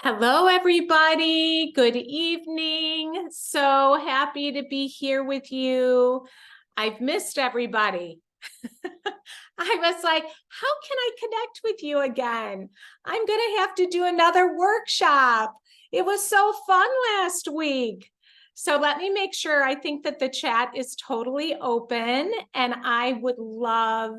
Hello, everybody. Good evening. So happy to be here with you. I've missed everybody. I was like, how can I connect with you again? I'm going to have to do another workshop. It was so fun last week. So let me make sure. I think that the chat is totally open, and I would love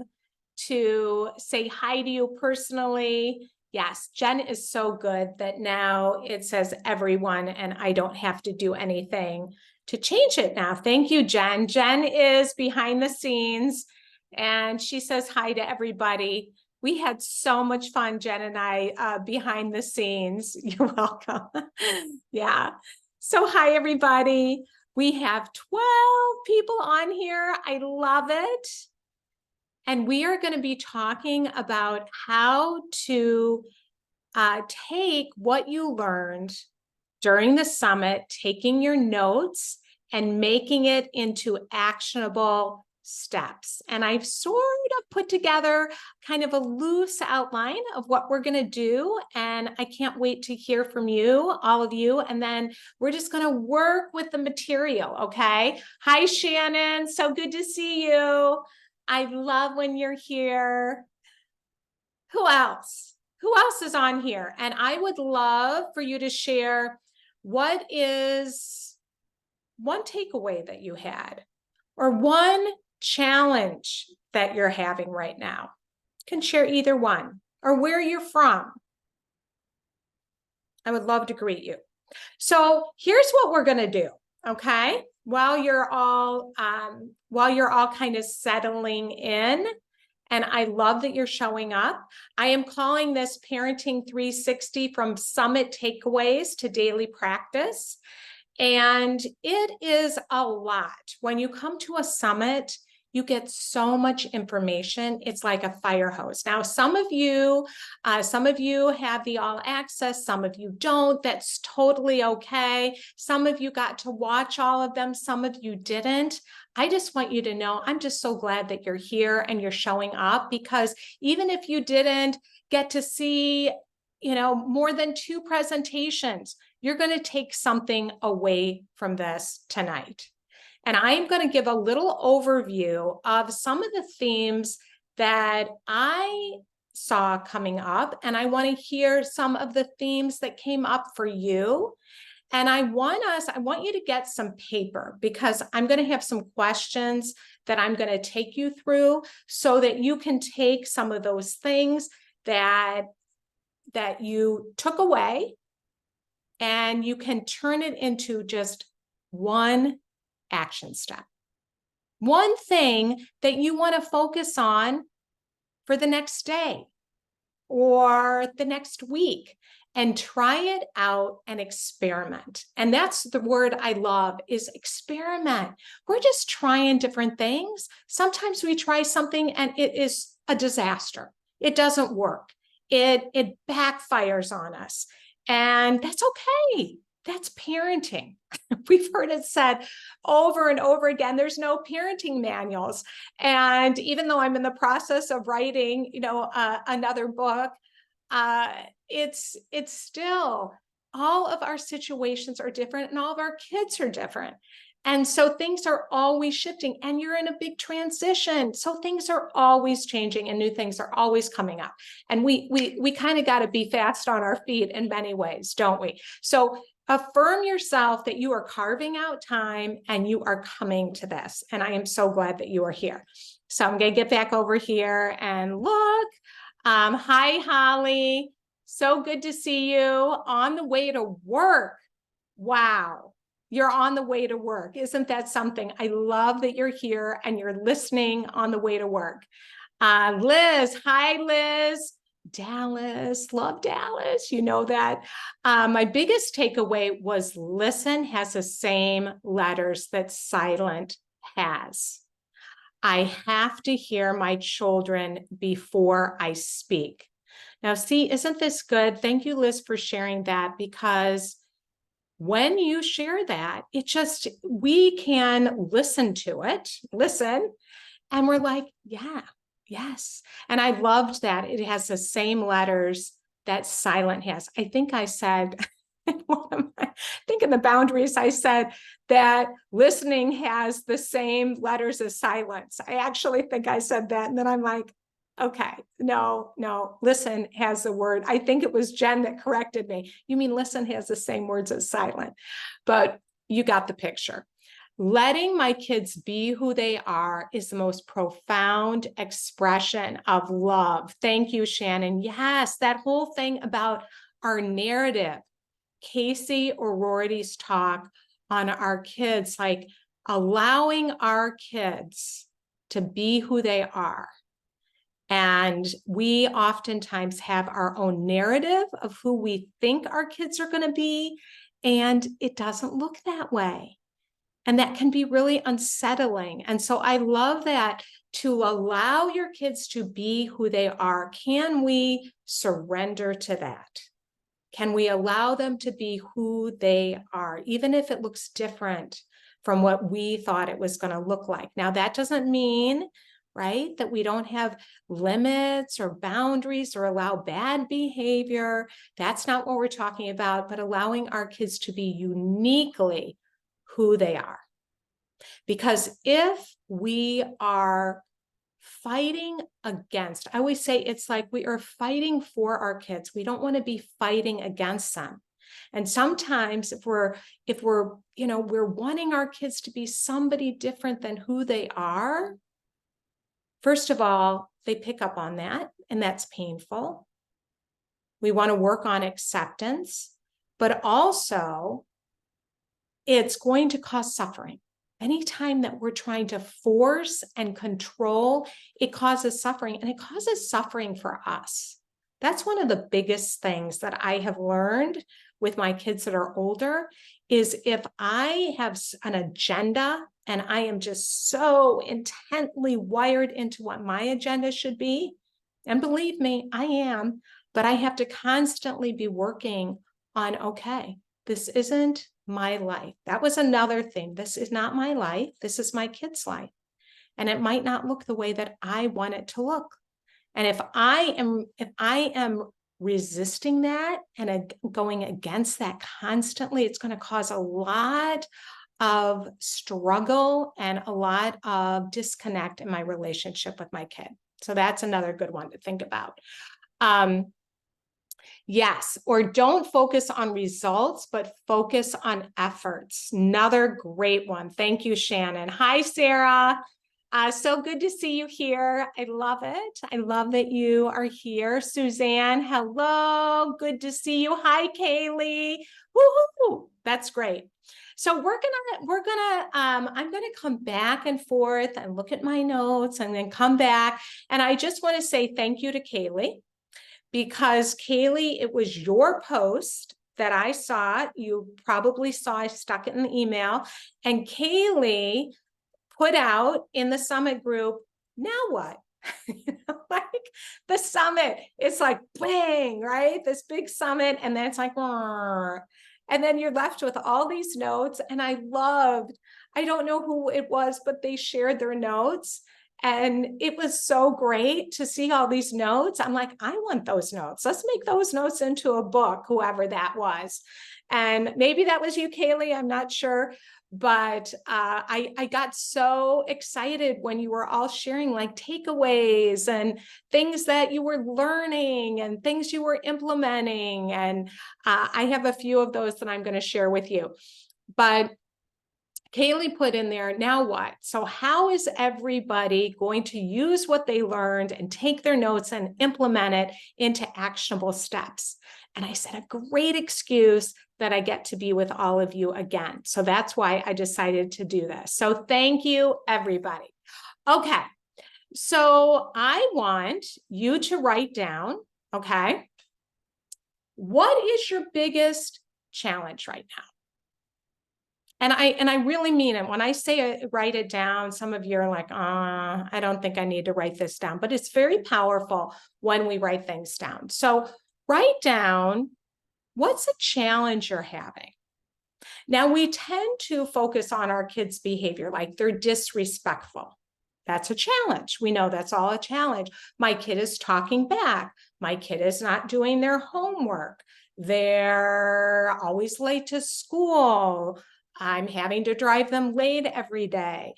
to say hi to you personally. Yes, Jen is so good that now it says everyone and I don't have to do anything to change it now. Thank you, Jen. Jen is behind the scenes and she says hi to everybody. We had so much fun, Jen and I, behind the scenes. You're welcome. Yeah. So hi, everybody. We have 12 people on here. I love it. And we are going to be talking about how to take what you learned during the summit, taking your notes and making it into actionable steps. And I've sort of put together kind of a loose outline of what we're going to do. And I can't wait to hear from you, all of you. And then we're just going to work with the material. Okay. Hi, Shannon. So good to see you. I love when you're here. Who else? Who else is on here? And I would love for you to share what is one takeaway that you had or one challenge that you're having right now. You can share either one or where you're from. I would love to greet you. So here's what we're going to do. Okay. While you're all kind of settling in, and I love that you're showing up. I am calling this Parenting 360 from Summit Takeaways to Daily Practice. And it is a lot. When you come to a summit, you get so much information. It's like a fire hose. Now, some of you have the all access, some of you don't. That's totally okay. Some of you got to watch all of them, some of you didn't. I just want you to know, I'm just so glad that you're here and you're showing up, because even if you didn't get to see, more than 2 presentations, you're going to take something away from this tonight. And I'm going to give a little overview of some of the themes that I saw coming up. And I want to hear some of the themes that came up for you. And I want you to get some paper, because I'm going to have some questions that I'm going to take you through so that you can take some of those things that you took away and you can turn it into just one action step. One thing that you want to focus on for the next day or the next week, and try it out and experiment. And that's the word I love, is experiment. We're just trying different things. Sometimes we try something and it is a disaster. It doesn't work. It backfires on us. And that's okay. That's parenting. We've heard it said over and over again, there's no parenting manuals. And even though I'm in the process of writing, another book, it's still, all of our situations are different and all of our kids are different. And so things are always shifting, and you're in a big transition. So things are always changing and new things are always coming up. And we kind of got to be fast on our feet in many ways, don't we? So affirm yourself that you are carving out time and you are coming to this. And I am so glad that you are here. So I'm going to get back over here and look. Hi, Holly. So good to see you on the way to work. Wow. You're on the way to work. Isn't that something? I love that you're here and you're listening on the way to work. Liz, hi, Liz. Dallas, love Dallas. You know that. My biggest takeaway was listen has the same letters that silent has. I have to hear my children before I speak. Now, see, isn't this good? Thank you, Liz, for sharing that, because when you share that, we can listen to it, and we're like, yeah, yes. And I loved that it has the same letters that silent has. I think I said, I think in the boundaries, I said that listening has the same letters as silence. I actually think I said that. And then I'm like, okay, no, listen has the word. I think it was Jen that corrected me. You mean listen has the same words as silent, but you got the picture. Letting my kids be who they are is the most profound expression of love. Thank you, Shannon. Yes, that whole thing about our narrative, Casey or Rory's talk on our kids, like allowing our kids to be who they are. And we oftentimes have our own narrative of who we think our kids are going to be, and it doesn't look that way. And that can be really unsettling. And so I love that, to allow your kids to be who they are. Can we surrender to that? Can we allow them to be who they are, even if it looks different from what we thought it was going to look like? Now, that doesn't mean, right, that we don't have limits or boundaries or allow bad behavior. That's not what we're talking about, but allowing our kids to be uniquely who they are. Because if we are fighting against, I always say it's like we are fighting for our kids. We don't want to be fighting against them. And sometimes if we're, we're wanting our kids to be somebody different than who they are, first of all, they pick up on that, and that's painful. We want to work on acceptance, but also it's going to cause suffering. Anytime that we're trying to force and control, it causes suffering, and it causes suffering for us. That's one of the biggest things that I have learned with my kids that are older, is if I have an agenda and I am just so intently wired into what my agenda should be, and believe me, I am, but I have to constantly be working on, okay, this isn't my life. That was another thing. This is not my life. This is my kid's life. And it might not look the way that I want it to look. And if I am resisting that and going against that constantly, it's going to cause a lot of struggle and a lot of disconnect in my relationship with my kid. So that's another good one to think about. Yes, or don't focus on results, but focus on efforts. Another great one. Thank you, Shannon. Hi, Sarah. So good to see you here. I love it. I love that you are here. Suzanne, hello. Good to see you. Hi, Kaylee. Woohoo! That's great. So I'm gonna come back and forth and look at my notes and then come back. And I just want to say thank you to Kaylee, because Kaylee, it was your post that I saw. You probably saw, I stuck it in the email, and Kaylee put out in the summit group, now what? Like the summit, it's like bang, right? This big summit, and then it's like, and then you're left with all these notes. And I don't know who it was, but they shared their notes. And it was so great to see all these notes. I'm like, I want those notes. Let's make those notes into a book, whoever that was. And maybe that was you, Kaylee, I'm not sure. But I got so excited when you were all sharing like takeaways and things that you were learning and things you were implementing. And I have a few of those that I'm going to share with you. But Kaylee put in there, now what? So how is everybody going to use what they learned and take their notes and implement it into actionable steps? And I said, a great excuse that I get to be with all of you again. So that's why I decided to do this. So thank you, everybody. Okay, so I want you to write down, okay, what is your biggest challenge right now? And I really mean it. When I say write it down, some of you are like, I don't think I need to write this down, but it's very powerful when we write things down. So write down, what's a challenge you're having? Now, we tend to focus on our kids' behavior, like they're disrespectful. That's a challenge. We know that's all a challenge. My kid is talking back. My kid is not doing their homework. They're always late to school. I'm having to drive them late every day.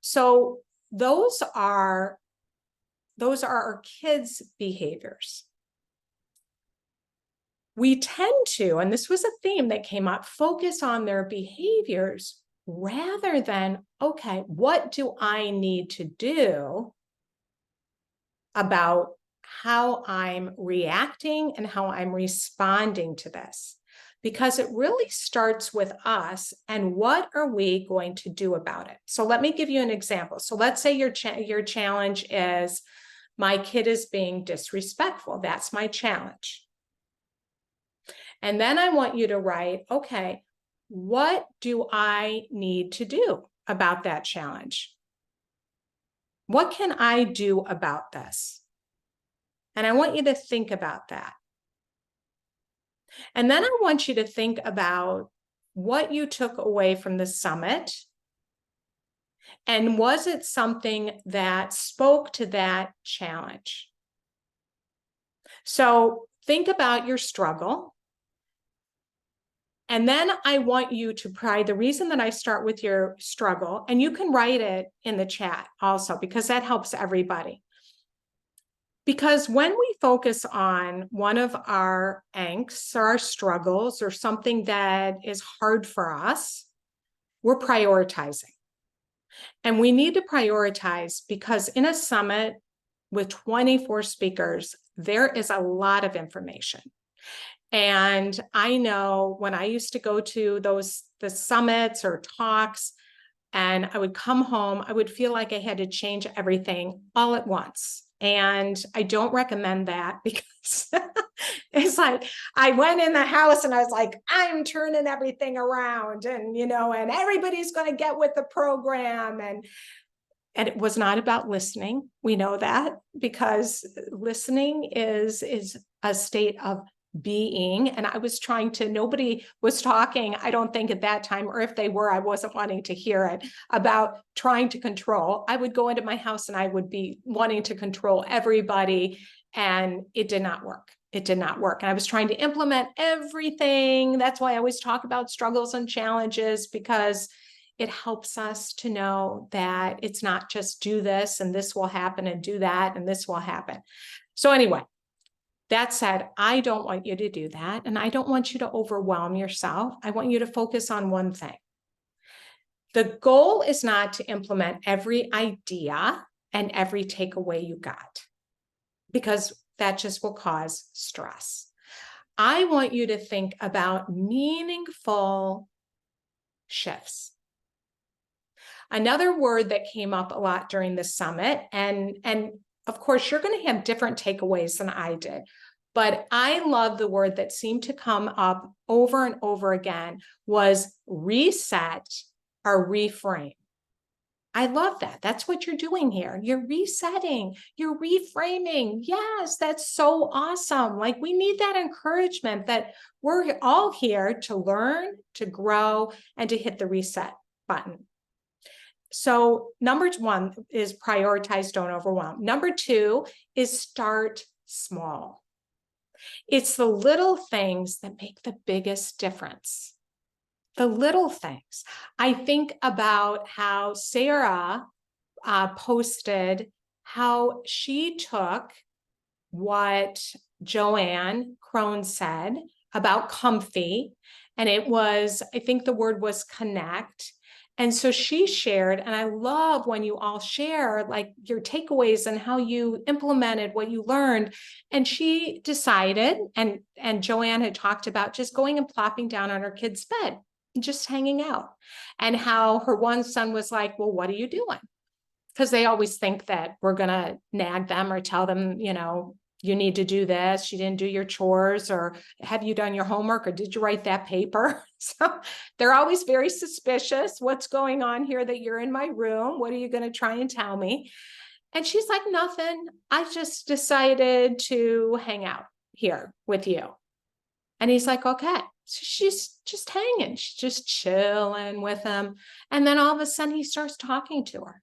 So those are our kids' behaviors. We tend to, and this was a theme that came up, focus on their behaviors rather than, okay, what do I need to do about how I'm reacting and how I'm responding to this? Because it really starts with us and what are we going to do about it? So let me give you an example. So let's say your challenge is, my kid is being disrespectful. That's my challenge. And then I want you to write, okay, what do I need to do about that challenge? What can I do about this? And I want you to think about that. And then I want you to think about what you took away from the summit. And was it something that spoke to that challenge? So think about your struggle. And then I want you to the reason that I start with your struggle, and you can write it in the chat also, because that helps everybody. Because when we focus on one of our angsts or our struggles or something that is hard for us, we're prioritizing. And we need to prioritize because in a summit with 24 speakers, there is a lot of information. And I know when I used to go to the summits or talks, and I would come home, I would feel like I had to change everything all at once. And I don't recommend that because it's like I went in the house and I was like, I'm turning everything around, and and everybody's going to get with the program. And it was not about listening. We know that because listening is a state of being. And I was nobody was talking, I don't think at that time, or if they were, I wasn't wanting to hear it, about trying to control. I would go into my house and I would be wanting to control everybody, and it did not work. It did not work. And I was trying to implement everything. That's why I always talk about struggles and challenges, because it helps us to know that it's not just do this and this will happen and do that and this will happen. So anyway, that said, I don't want you to do that. And I don't want you to overwhelm yourself. I want you to focus on one thing. The goal is not to implement every idea and every takeaway you got, because that just will cause stress. I want you to think about meaningful shifts. Another word that came up a lot during the summit, and of course, you're going to have different takeaways than I did, but I love the word that seemed to come up over and over again was reset or reframe. I love that. That's what you're doing here. You're resetting, you're reframing. Yes, that's so awesome. Like, we need that encouragement that we're all here to learn, to grow, and to hit the reset button. So number one is prioritize, don't overwhelm. Number two is start small. It's the little things that make the biggest difference. The little things. I think about how Sarah posted how she took what Joanne Crone said about comfy, and it was, I think the word was connect. And so she shared, and I love when you all share like your takeaways and how you implemented what you learned. And she decided, and Joanne had talked about just going and plopping down on her kid's bed and just hanging out. And how her one son was like, well, what are you doing? Because they always think that we're going to nag them or tell them, you need to do this. You didn't do your chores, or have you done your homework, or did you write that paper? So they're always very suspicious. What's going on here that you're in my room? What are you going to try and tell me? And she's like, nothing. I just decided to hang out here with you. And he's like, okay. So she's just hanging. She's just chilling with him. And then all of a sudden he starts talking to her.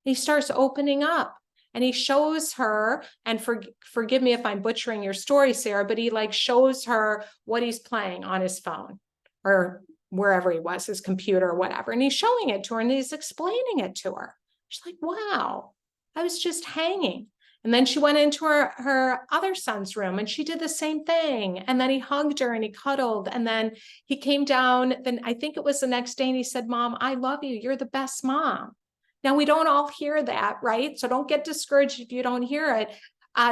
He starts opening up and he shows her, and forgive me if I'm butchering your story, Sarah, but he like shows her what he's playing on his phone or wherever he was, his computer or whatever. And he's showing it to her and he's explaining it to her. She's like, wow, I was just hanging. And then she went into her other son's room and she did the same thing. And then he hugged her and he cuddled. And then he came down, then I think it was the next day, and he said, Mom, I love you. You're the best mom. Now, we don't all hear that, right? So don't get discouraged if you don't hear it.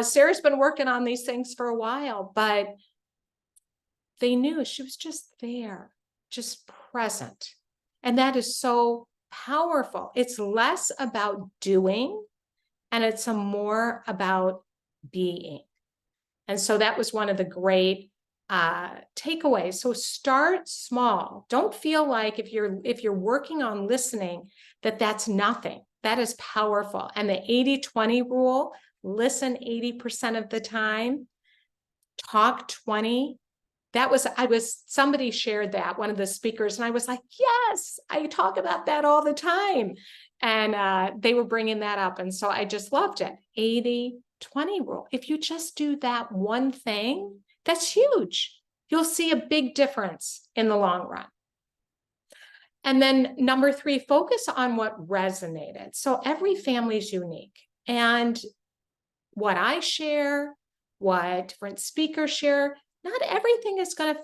Sarah's been working on these things for a while, but they knew she was just there, just present. And that is so powerful. It's less about doing and it's more about being. And so that was one of the great takeaways. So start small. Don't feel like if you're working on listening, that's nothing. That is powerful. And the 80-20 rule, listen 80% of the time, talk 20. Somebody shared that, one of the speakers, and I was like, yes, I talk about that all the time. And they were bringing that up. And so I just loved it. 80-20 rule. If you just do that one thing, that's huge. You'll see a big difference in the long run. And then number 3, focus on what resonated. So every family is unique. And what I share, what different speakers share, not everything is going to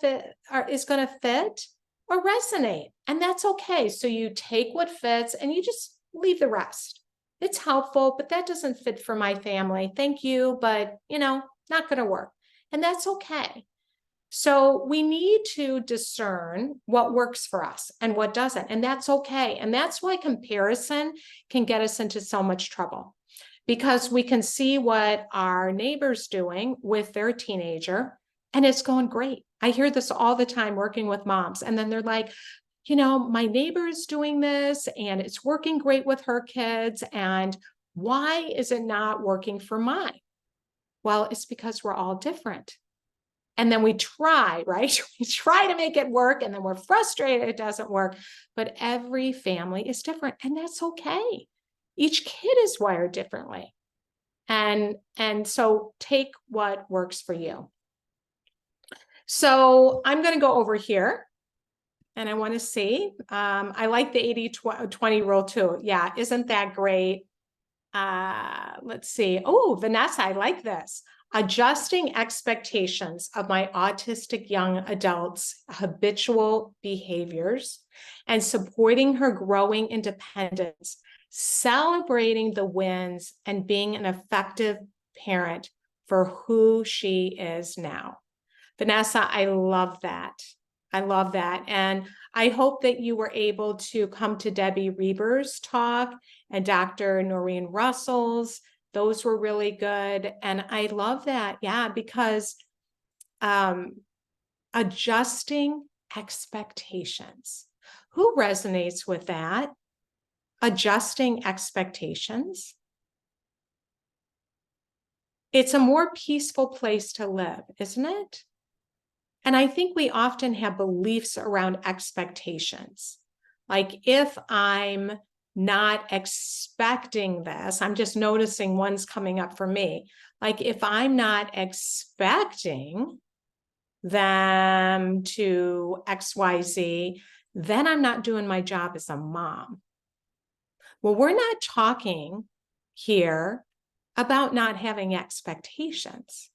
fit or resonate. And that's okay. So you take what fits and you just leave the rest. It's helpful, but that doesn't fit for my family. Thank you, but not going to work. And that's okay. So we need to discern what works for us and what doesn't. And that's okay. And that's why comparison can get us into so much trouble, because we can see what our neighbor's doing with their teenager and it's going great. I hear this all the time working with moms. And then they're like, my neighbor is doing this and it's working great with her kids. And why is it not working for mine? Well, it's because we're all different. And then we try, right? We try to make it work and then we're frustrated it doesn't work. But every family is different and that's okay. Each kid is wired differently. And so take what works for you. So I'm going to go over here and I want to see, I like the 80-20 rule too. Yeah. Isn't that great? Let's see. Oh, Vanessa, I like this. Adjusting expectations of my autistic young adults' habitual behaviors and supporting her growing independence, celebrating the wins and being an effective parent for who she is now. Vanessa, I love that. I love that. And I hope that you were able to come to Debbie Reber's talk and Dr. Noreen Russell's. Those were really good. And I love that. Yeah, because adjusting expectations. Who resonates with that? Adjusting expectations. It's a more peaceful place to live, isn't it? And I think we often have beliefs around expectations. Like if I'm not expecting this, I'm just noticing one's coming up for me. Like if I'm not expecting them to XYZ, then I'm not doing my job as a mom. Well, we're not talking here about not having expectations.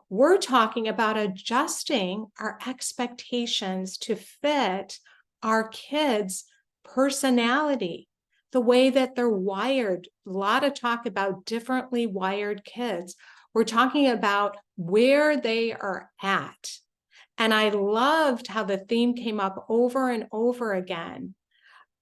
We're talking about adjusting our expectations to fit our kids' personality, the way that they're wired. A lot of talk about differently wired kids. We're talking about where they are at. And I loved how the theme came up over and over again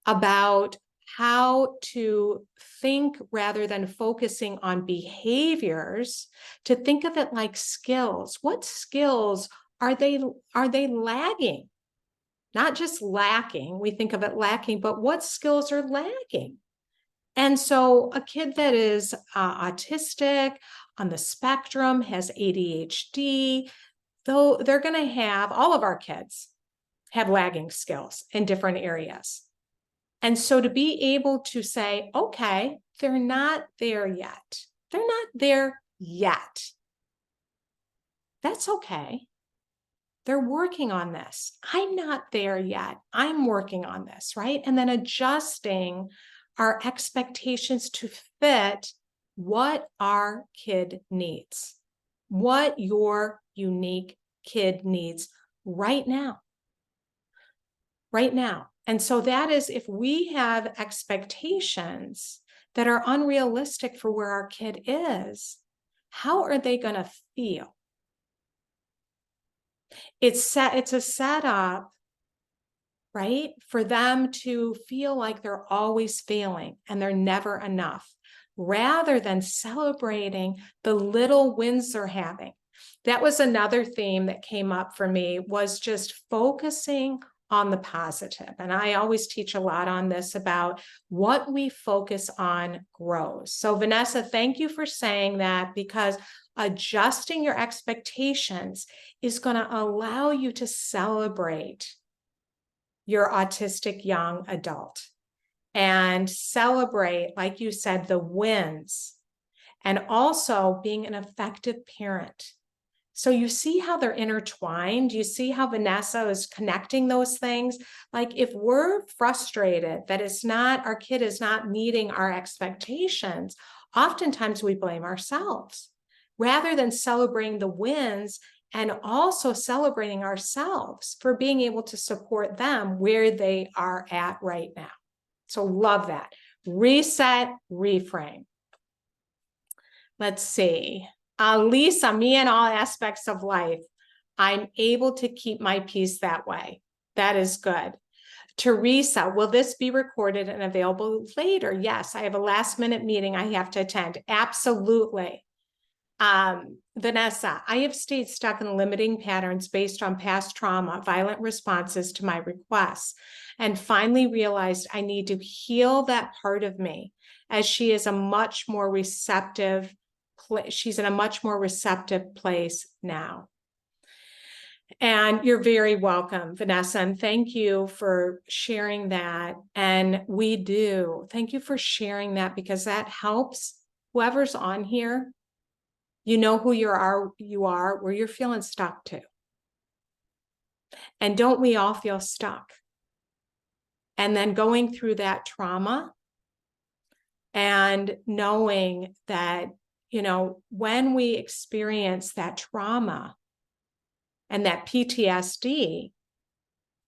about how to think rather than focusing on behaviors, to think of it like skills. What skills are they lagging? Not just lacking, we think of it lacking, but what skills are lagging? And so a kid that is autistic, on the spectrum, has ADHD, though they're going to have, all of our kids have lagging skills in different areas. And so to be able to say, okay, they're not there yet. They're not there yet. That's okay. They're working on this. I'm not there yet. I'm working on this, right? And then adjusting our expectations to fit what our kid needs, what your unique kid needs right now. Right now. And so that is, if we have expectations that are unrealistic for where our kid is, how are they going to feel? It's a setup, right, for them to feel like they're always failing and they're never enough, rather than celebrating the little wins they're having. That was another theme that came up for me, was just focusing on the positive. And I always teach a lot on this about what we focus on grows. So Vanessa, thank you for saying that, because adjusting your expectations is going to allow you to celebrate your autistic young adult and celebrate, like you said, the wins, and also being an effective parent. So you see how they're intertwined. You see how Vanessa is connecting those things. Like, if we're frustrated that our kid is not meeting our expectations, oftentimes we blame ourselves rather than celebrating the wins and also celebrating ourselves for being able to support them where they are at right now. So love that. Reset, reframe. Let's see. Lisa, me in all aspects of life, I'm able to keep my peace that way. That is good. Teresa, will this be recorded and available later? Yes, I have a last minute meeting I have to attend. Absolutely. Vanessa, I have stayed stuck in limiting patterns based on past trauma, violent responses to my requests, and finally realized I need to heal that part of me, as she is a much more receptive. She's in a much more receptive place now. And you're very welcome, Vanessa. And thank you for sharing that. And thank you for sharing that, because that helps whoever's on here. You know who you are, where you're feeling stuck to. And don't we all feel stuck? And then going through that trauma and knowing that, when we experience that trauma and that PTSD,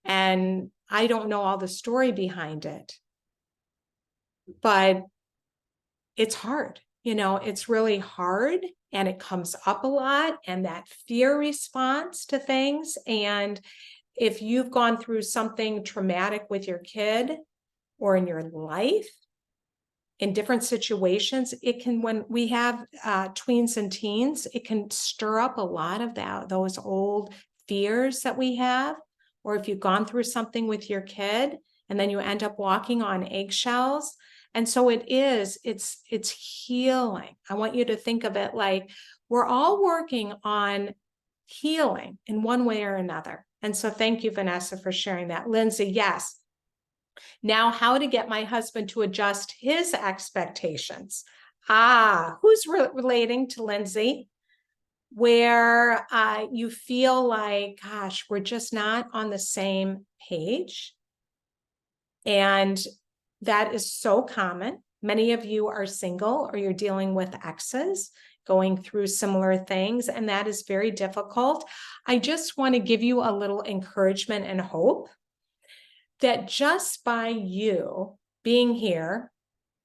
and I don't know all the story behind it, but it's hard. It's really hard, and it comes up a lot, and that fear response to things. And if you've gone through something traumatic with your kid or in your life, in different situations, when we have tweens and teens, it can stir up a lot of those old fears that we have. Or if you've gone through something with your kid and then you end up walking on eggshells. And so it's healing. I want you to think of it like we're all working on healing in one way or another. And so thank you, Vanessa, for sharing that. Lindsay, yes. Now, how to get my husband to adjust his expectations. Who's relating to Lindsay? Where you feel like, gosh, we're just not on the same page. And that is so common. Many of you are single, or you're dealing with exes, going through similar things, and that is very difficult. I just want to give you a little encouragement and hope that just by you being here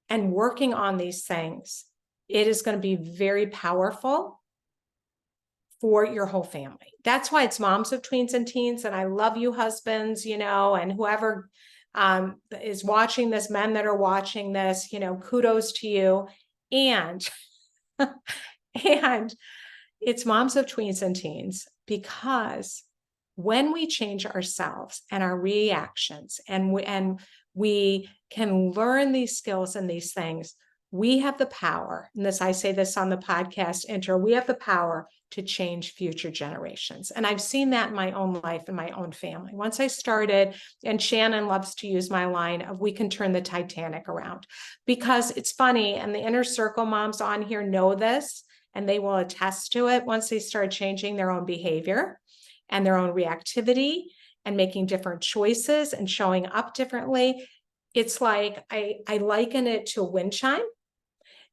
and working on these things, it is going to be very powerful for your whole family. That's why it's Moms of Tweens and Teens. And I love you, husbands, and whoever is watching this, men that are watching this, kudos to you. And, and it's Moms of Tweens and Teens, because when we change ourselves and our reactions, and we can learn these skills and these things, we have the power, and I say this on the podcast intro, we have the power to change future generations. And I've seen that in my own life and my own family. Once I started, and Shannon loves to use my line of, we can turn the Titanic around, because it's funny, and the inner circle moms on here know this, and they will attest to it. Once they start changing their own behavior and their own reactivity and making different choices and showing up differently, it's like, I liken it to a wind chime.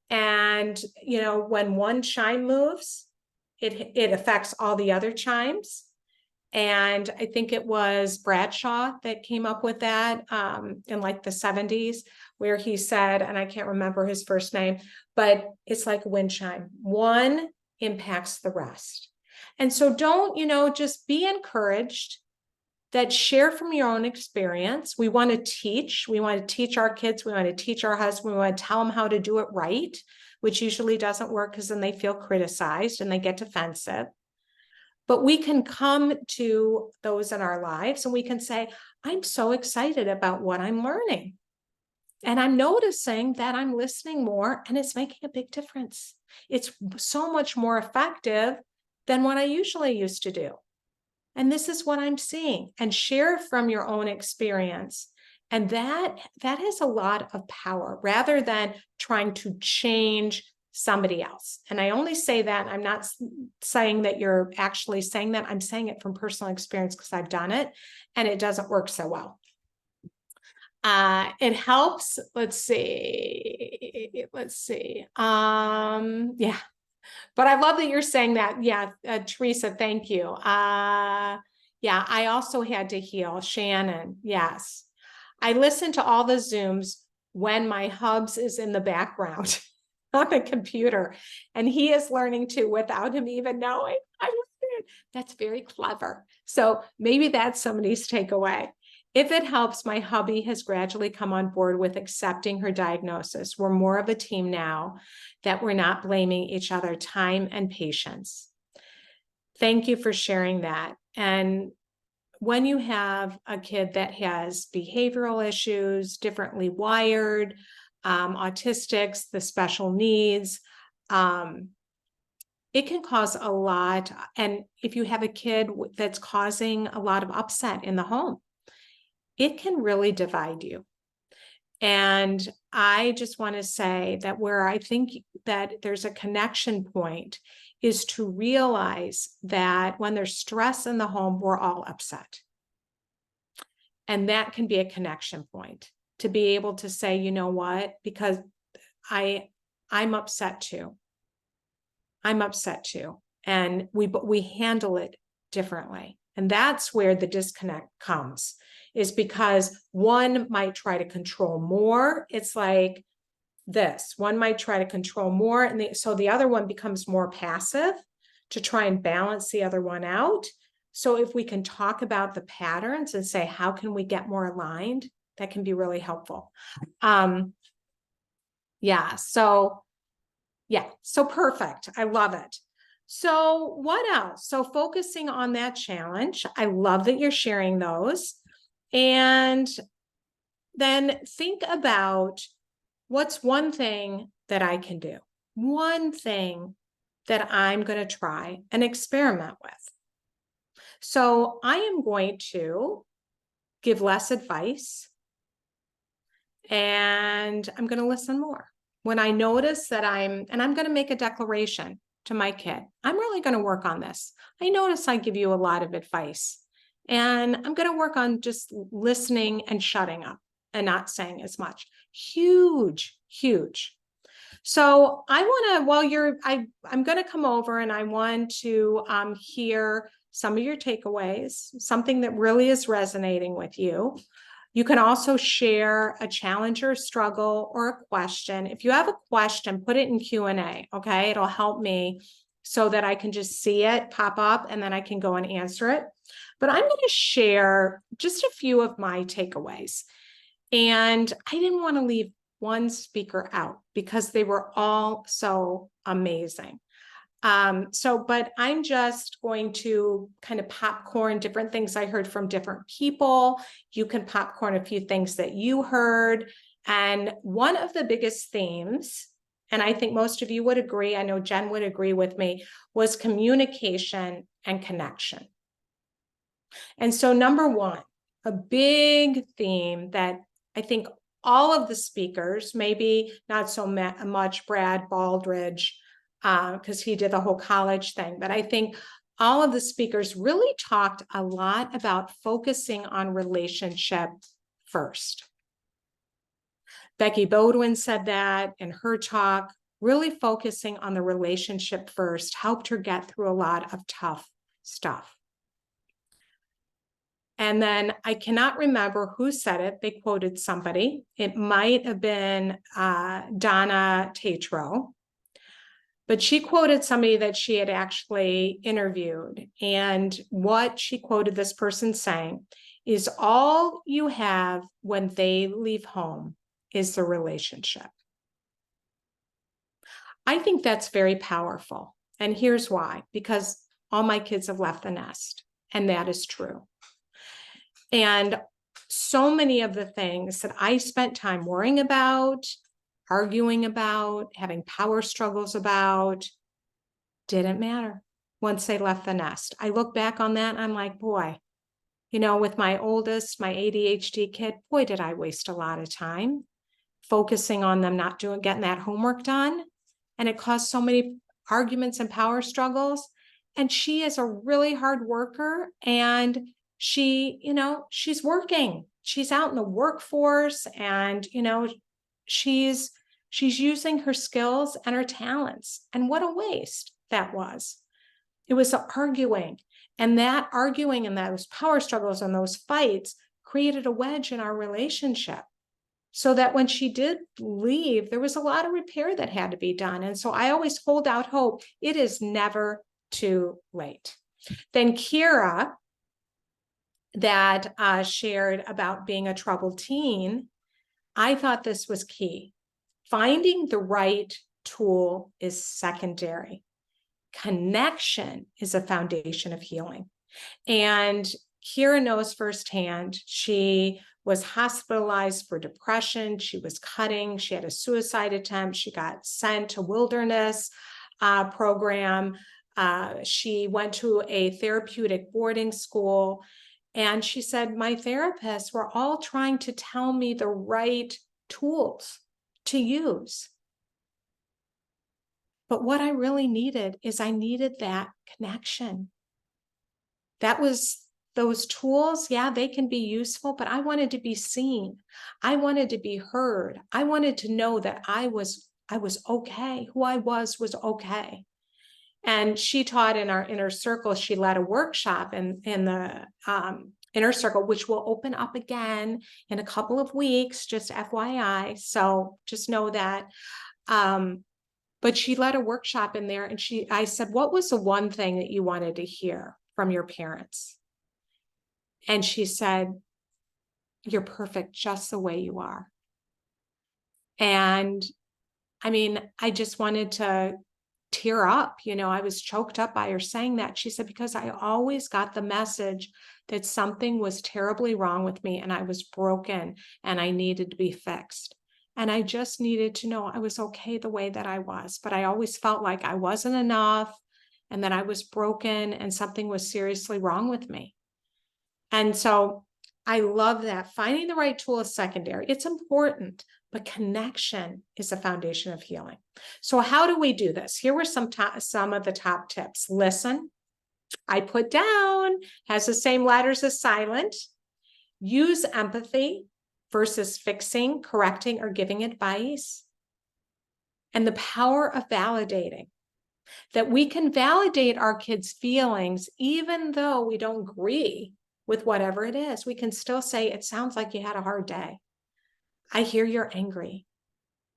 And, you know, when one chime moves, it affects all the other chimes. And I think it was Bradshaw that came up with that in like the 70s, where he said, and I can't remember his first name, but it's like a wind chime. One impacts the rest. And so don't, you know, just be encouraged that share from your own experience. We want to teach. We want to teach our kids. We want to teach our husband. We want to tell them how to do it right, which usually doesn't work because then they feel criticized and they get defensive. But we can come to those in our lives and we can say, I'm so excited about what I'm learning. And I'm noticing that I'm listening more and it's making a big difference. It's so much more effective than what I usually used to do. And this is what I'm seeing, and share from your own experience. And that has a lot of power rather than trying to change somebody else. And I only say that, I'm not saying that you're actually saying that. I'm saying it from personal experience because I've done it and it doesn't work so well. It helps. Let's see. Yeah. But I love that you're saying that. Yeah, Teresa, thank you. Yeah, I also had to heal. Shannon, yes. I listen to all the Zooms when my hubs is in the background on the computer, and he is learning too without him even knowing. That's very clever. So maybe that's somebody's takeaway. If it helps, my hubby has gradually come on board with accepting her diagnosis. We're more of a team now, that we're not blaming each other. Time and patience. Thank you for sharing that. And when you have a kid that has behavioral issues, differently wired, autistics, the special needs, it can cause a lot. And if you have a kid that's causing a lot of upset in the home, it can really divide you. And I just want to say that where I think that there's a connection point is to realize that when there's stress in the home, we're all upset. And that can be a connection point to be able to say, you know what, because I'm upset too. I'm upset too. And we handle it differently. And that's where the disconnect comes, is because one might try to control more. It's like this, one might try to control more. And so the other one becomes more passive to try and balance the other one out. So if we can talk about the patterns and say, how can we get more aligned? That can be really helpful. So perfect. I love it. So what else? So focusing on that challenge. I love that you're sharing those. And then think about, what's one thing that I can do? One thing that I'm going to try and experiment with. So I am going to give less advice and I'm going to listen more. When I notice that I'm going to make a declaration to my kid, I'm really going to work on this. I notice I give you a lot of advice and I'm going to work on just listening and shutting up and not saying as much. Huge, huge. So I want to, while I'm going to come over and I want to hear some of your takeaways, something that really is resonating with you. You can also share a challenge or struggle or a question. If you have a question, put it in Q&A, okay? It'll help me so that I can just see it pop up and then I can go and answer it. But I'm going to share just a few of my takeaways. And I didn't want to leave one speaker out because they were all so amazing. But I'm just going to kind of popcorn different things I heard from different people. You can popcorn a few things that you heard. And one of the biggest themes and I think most of you would agree, I know Jen would agree with me, was communication and connection. And so number one, a big theme that I think all of the speakers, maybe not so much Brad Baldridge, because he did the whole college thing, but I think all of the speakers really talked a lot about focusing on relationship first. Becky Bodwin said that in her talk, really focusing on the relationship first helped her get through a lot of tough stuff. And then I cannot remember who said it. They quoted somebody. It might have been Donna Tatro, but she quoted somebody that she had actually interviewed. And what she quoted this person saying is, all you have when they leave home is the relationship. I think that's very powerful. And here's why, because all my kids have left the nest, and that is true. And so many of the things that I spent time worrying about, arguing about, having power struggles about, didn't matter once they left the nest. I look back on that and I'm like, boy, with my oldest, my ADHD kid, boy, did I waste a lot of time focusing on them not getting that homework done. And it caused so many arguments and power struggles. And she is a really hard worker, and she, she's working, she's out in the workforce, and, she's using her skills and her talents. And what a waste that was. It was arguing, and that arguing and those power struggles and those fights created a wedge in our relationship. So that when she did leave, there was a lot of repair that had to be done. And so I always hold out hope. It is never too late. Then Kira, that shared about being a troubled teen, I thought this was key. Finding the right tool is secondary. Connection is a foundation of healing. And Kira knows firsthand. She was hospitalized for depression. She was cutting. She had a suicide attempt. She got sent to wilderness program. She went to a therapeutic boarding school. And she said, my therapists were all trying to tell me the right tools to use. But what I really needed is I needed that connection. That was those tools. Yeah, they can be useful, but I wanted to be seen. I wanted to be heard. I wanted to know that I was okay. Who I was okay. And she taught in our inner circle. She led a workshop in the inner circle, which will open up again in a couple of weeks, just FYI. So just know that. But she led a workshop in there, and I said, what was the one thing that you wanted to hear from your parents? And she said, you're perfect just the way you are. And I mean, I just wanted to tear up. I was choked up by her saying that. She said, because I always got the message that something was terribly wrong with me and I was broken and I needed to be fixed. And I just needed to know I was okay the way that I was, but I always felt like I wasn't enough and that I was broken and something was seriously wrong with me. And so I love that. Finding the right tool is secondary. It's important, but connection is the foundation of healing. So how do we do this? Here were some of the top tips. Listen. I put down, has the same letters as silent. Use empathy versus fixing, correcting, or giving advice. And the power of validating. That we can validate our kids' feelings even though we don't agree with whatever it is. We can still say, it sounds like you had a hard day. I hear you're angry.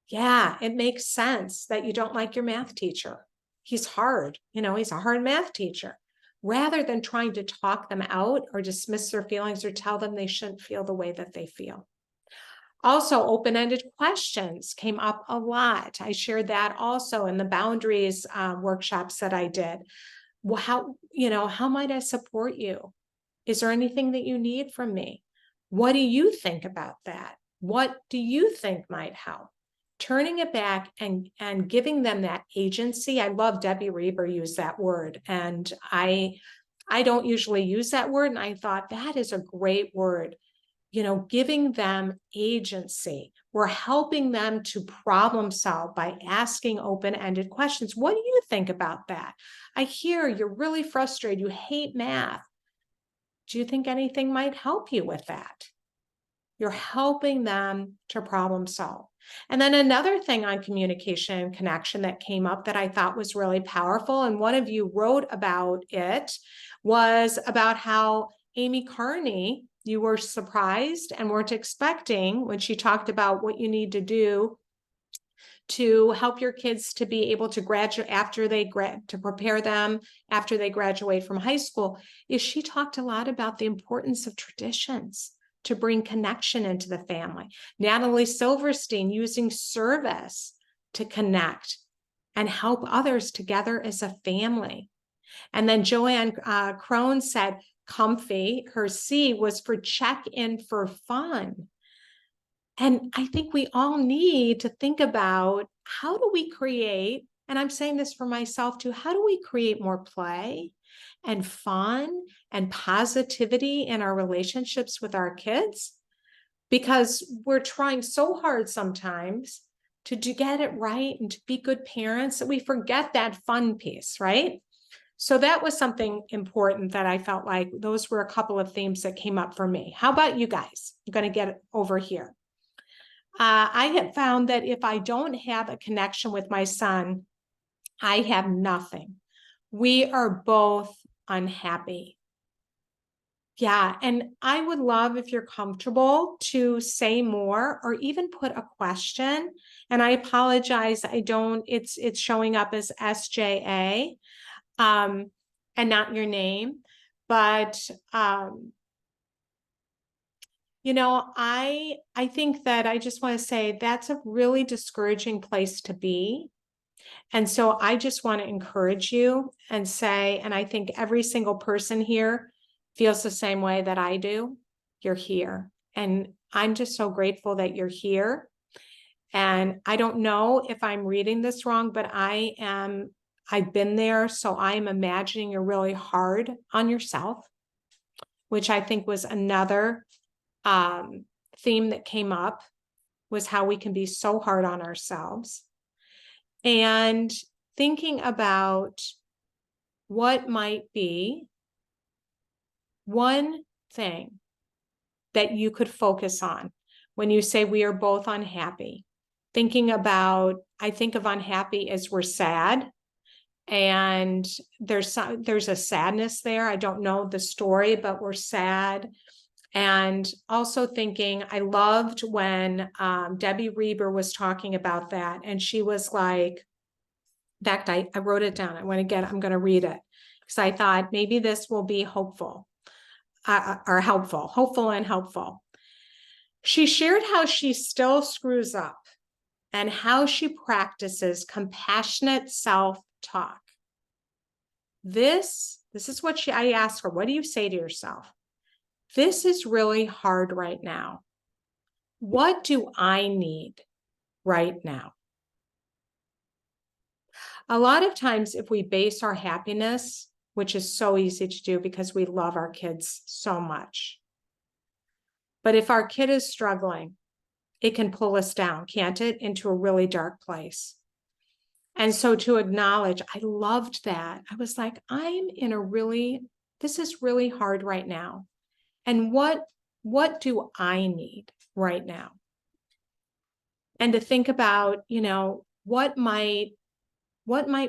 Yeah, it makes sense that you don't like your math teacher. He's hard, he's a hard math teacher. Rather than trying to talk them out or dismiss their feelings or tell them they shouldn't feel the way that they feel. Also, open-ended questions came up a lot. I shared that also in the boundaries workshops that I did. Well, how might I support you? Is there anything that you need from me? What do you think about that? What do you think might help? turning it back and giving them that agency. I love Debbie Reber used that word, and I don't usually use that word. And I thought that is a great word, giving them agency. We're helping them to problem solve by asking open-ended questions. What do you think about that? I hear you're really frustrated. You hate math. Do you think anything might help you with that? You're helping them to problem solve. And then another thing on communication and connection that came up that I thought was really powerful, and one of you wrote about it, was about how Amy Carney, you were surprised and weren't expecting when she talked about what you need to do to help your kids to be able to graduate to prepare them after they graduate from high school, is she talked a lot about the importance of traditions to bring connection into the family. Natalie Silverstein using service to connect and help others together as a family. And then Joanne Crone said, comfy, her C was for check-in for fun. And I think we all need to think about, how do we create, and I'm saying this for myself too, how do we create more play and fun and positivity in our relationships with our kids? Because we're trying so hard sometimes to get it right and to be good parents that we forget that fun piece, right? So that was something important that I felt like those were a couple of themes that came up for me. How about you guys? I'm going to get over here. I have found that if I don't have a connection with my son, I have nothing. We are both unhappy. Yeah, and I would love, if you're comfortable, to say more or even put a question. And I apologize, it's showing up as SJA, and not your name. But I think that I just want to say that's a really discouraging place to be. And so I just want to encourage you and say, and I think every single person here feels the same way that I do. You're here. And I'm just so grateful that you're here. And I don't know if I'm reading this wrong, but I've been there. So I'm imagining you're really hard on yourself, which I think was another theme that came up, was how we can be so hard on ourselves. And thinking about what might be one thing that you could focus on when you say we are both unhappy. Thinking about, I think of unhappy as we're sad, and there's a sadness there. I don't know the story, but we're sad. And also thinking, I loved when Debbie Reber was talking about that. And she was like, in fact, I wrote it down. I'm going to read it because I thought maybe this will be hopeful and helpful. She shared how she still screws up and how she practices compassionate self-talk. This is what I asked her, what do you say to yourself? This is really hard right now. What do I need right now? A lot of times, if we base our happiness, which is so easy to do because we love our kids so much, but if our kid is struggling, it can pull us down, can't it, into a really dark place. And so to acknowledge, I loved that. I was like, this is really hard right now. And what do I need right now? And to think about, what might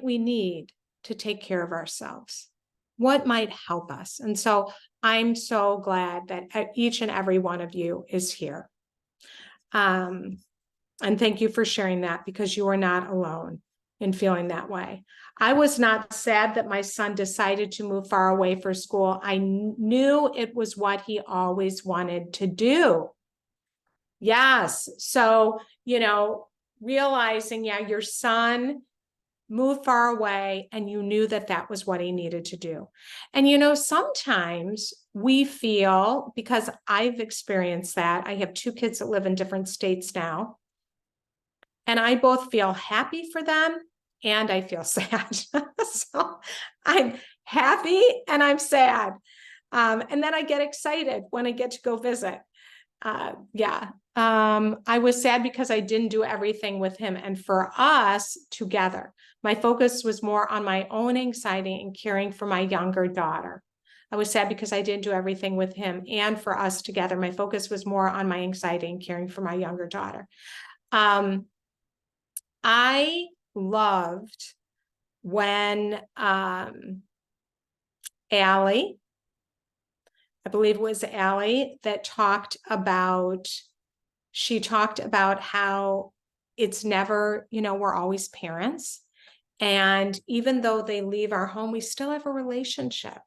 we need to take care of ourselves? What might help us? And so I'm so glad that each and every one of you is here. And thank you for sharing that, because you are not alone in feeling that way. I was not sad that my son decided to move far away for school. I knew it was what he always wanted to do. Yes. So, realizing, your son moved far away and you knew that that was what he needed to do. And, sometimes we feel, because I've experienced that, I have two kids that live in different states now. And I both feel happy for them and I feel sad. So I'm happy and I'm sad. And then I get excited when I get to go visit. Yeah. I was sad because I didn't do everything with him and for us together. My focus was more on my own anxiety and caring for my younger daughter. I was sad because I didn't do everything with him and for us together. My focus was more on my anxiety and caring for my younger daughter. I loved when Allie, I believe it was Allie, that she talked about how it's never, we're always parents. And even though they leave our home, we still have a relationship.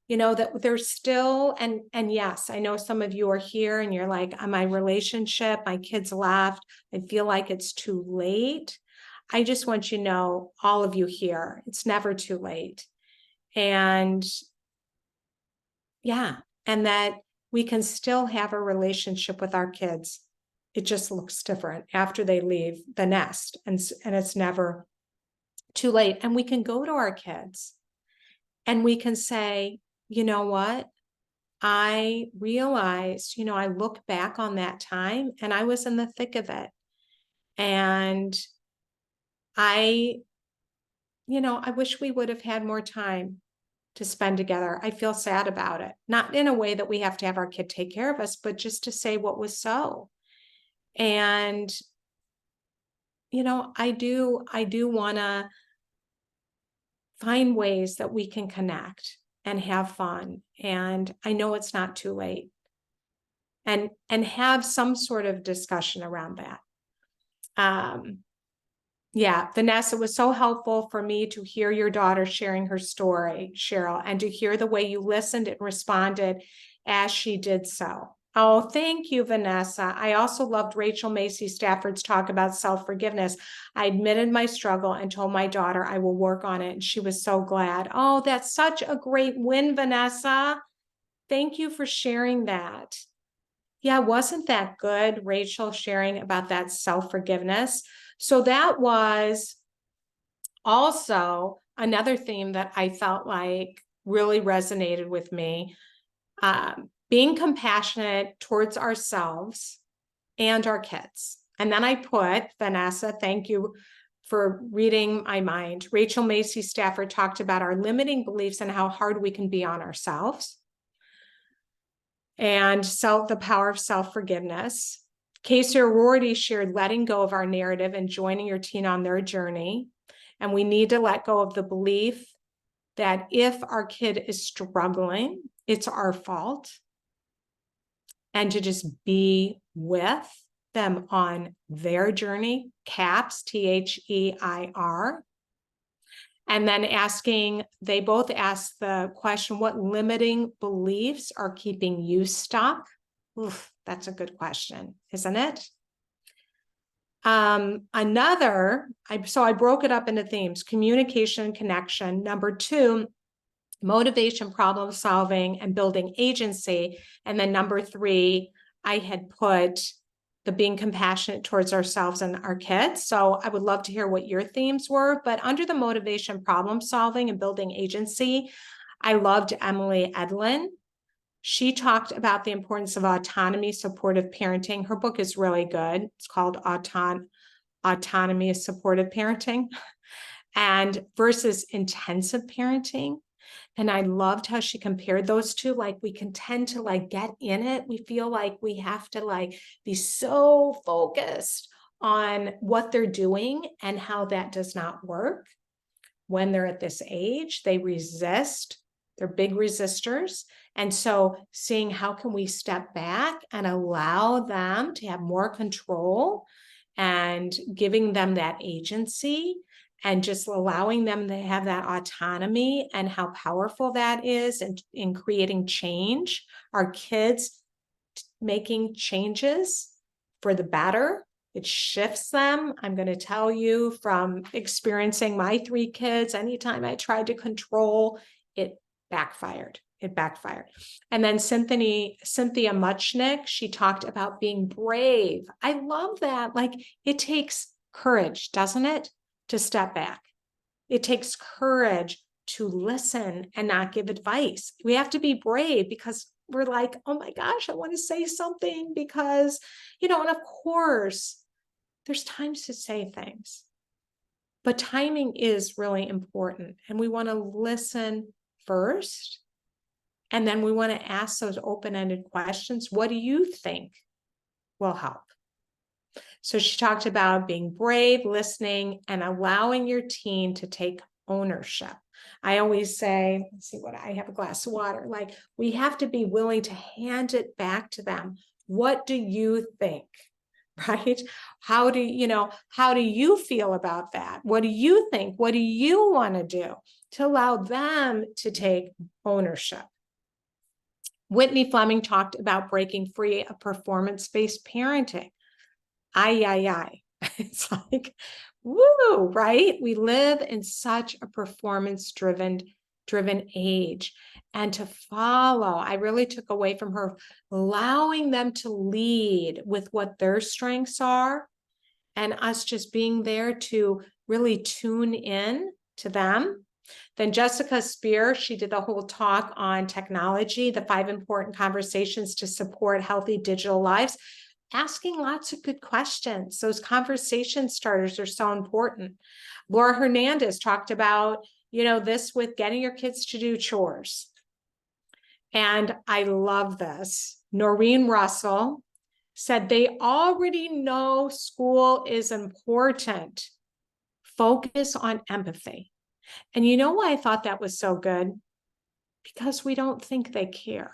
That there's still, and yes, I know some of you are here and you're like, my relationship, my kids left, I feel like it's too late. I just want you to know, all of you here, it's never too late. And yeah, and that we can still have a relationship with our kids. It just looks different after they leave the nest, and it's never too late. And we can go to our kids and we can say, you know what? I realized, I look back on that time and I was in the thick of it. And I wish we would have had more time to spend together. I feel sad about it. Not in a way that we have to have our kid take care of us, but just to say what was so. And, I do want to find ways that we can connect and have fun. And I know it's not too late. And have some sort of discussion around that. Yeah, Vanessa, it was so helpful for me to hear your daughter sharing her story, Cheryl, and to hear the way you listened and responded as she did so. Oh, thank you, Vanessa. I also loved Rachel Macy Stafford's talk about self-forgiveness. I admitted my struggle and told my daughter I will work on it, and she was so glad. Oh, that's such a great win, Vanessa. Thank you for sharing that. Yeah, wasn't that good, Rachel, sharing about that self-forgiveness? So that was also another theme that I felt like really resonated with me. Being compassionate towards ourselves and our kids. And then I put, Vanessa, thank you for reading my mind. Rachel Macy Stafford talked about our limiting beliefs and how hard we can be on ourselves. And the power of self-forgiveness. Casey O'Rourke shared letting go of our narrative and joining your teen on their journey. And we need to let go of the belief that if our kid is struggling, it's our fault. And to just be with them on their journey, CAPS, THEIR. And then they both asked the question, what limiting beliefs are keeping you stuck? Oof, that's a good question, isn't it? So I broke it up into themes: communication, connection. Number 2, motivation, problem solving, and building agency. And then number 3, I had put the being compassionate towards ourselves and our kids. So I would love to hear what your themes were. But under the motivation, problem solving, and building agency, I loved Emily Edlin. She talked about the importance of autonomy, supportive parenting. Her book is really good. It's called Autonomy, Supportive Parenting, and versus intensive parenting. And I loved how she compared those two. Like, we can tend to get in it. We feel like we have to be so focused on what they're doing and how that does not work. When they're at this age, they resist. They're big resistors. And so seeing how can we step back and allow them to have more control and giving them that agency and just allowing them to have that autonomy and how powerful that is in creating change. Our kids making changes for the better. It shifts them. I'm going to tell you from experiencing my 3 kids, anytime I tried to control, it backfired. And then Cynthia Muchnick, she talked about being brave. I love that. It takes courage, doesn't it? To step back. It takes courage to listen and not give advice. We have to be brave because we're like, oh my gosh, I want to say something because, and of course, there's times to say things, but timing is really important. And we want to listen first. And then we want to ask those open-ended questions. What do you think will help? So she talked about being brave, listening, and allowing your teen to take ownership. I always say, let's see what I have a glass of water. Like, we have to be willing to hand it back to them. What do you think? Right? How do you feel about that? What do you think? What do you want to do to allow them to take ownership? Whitney Fleming talked about breaking free of performance-based parenting. Ay. It's like, woo, right? We live in such a performance-driven age. And to follow, I really took away from her, allowing them to lead with what their strengths are, and us just being there to really tune in to them. Then Jessica Spear, she did a whole talk on technology, the 5 important conversations to support healthy digital lives, asking lots of good questions. Those conversation starters are so important. Laura Hernandez talked about, this with getting your kids to do chores. And I love this. Noreen Russell said they already know school is important. Focus on empathy. And you know why I thought that was so good? Because we don't think they care.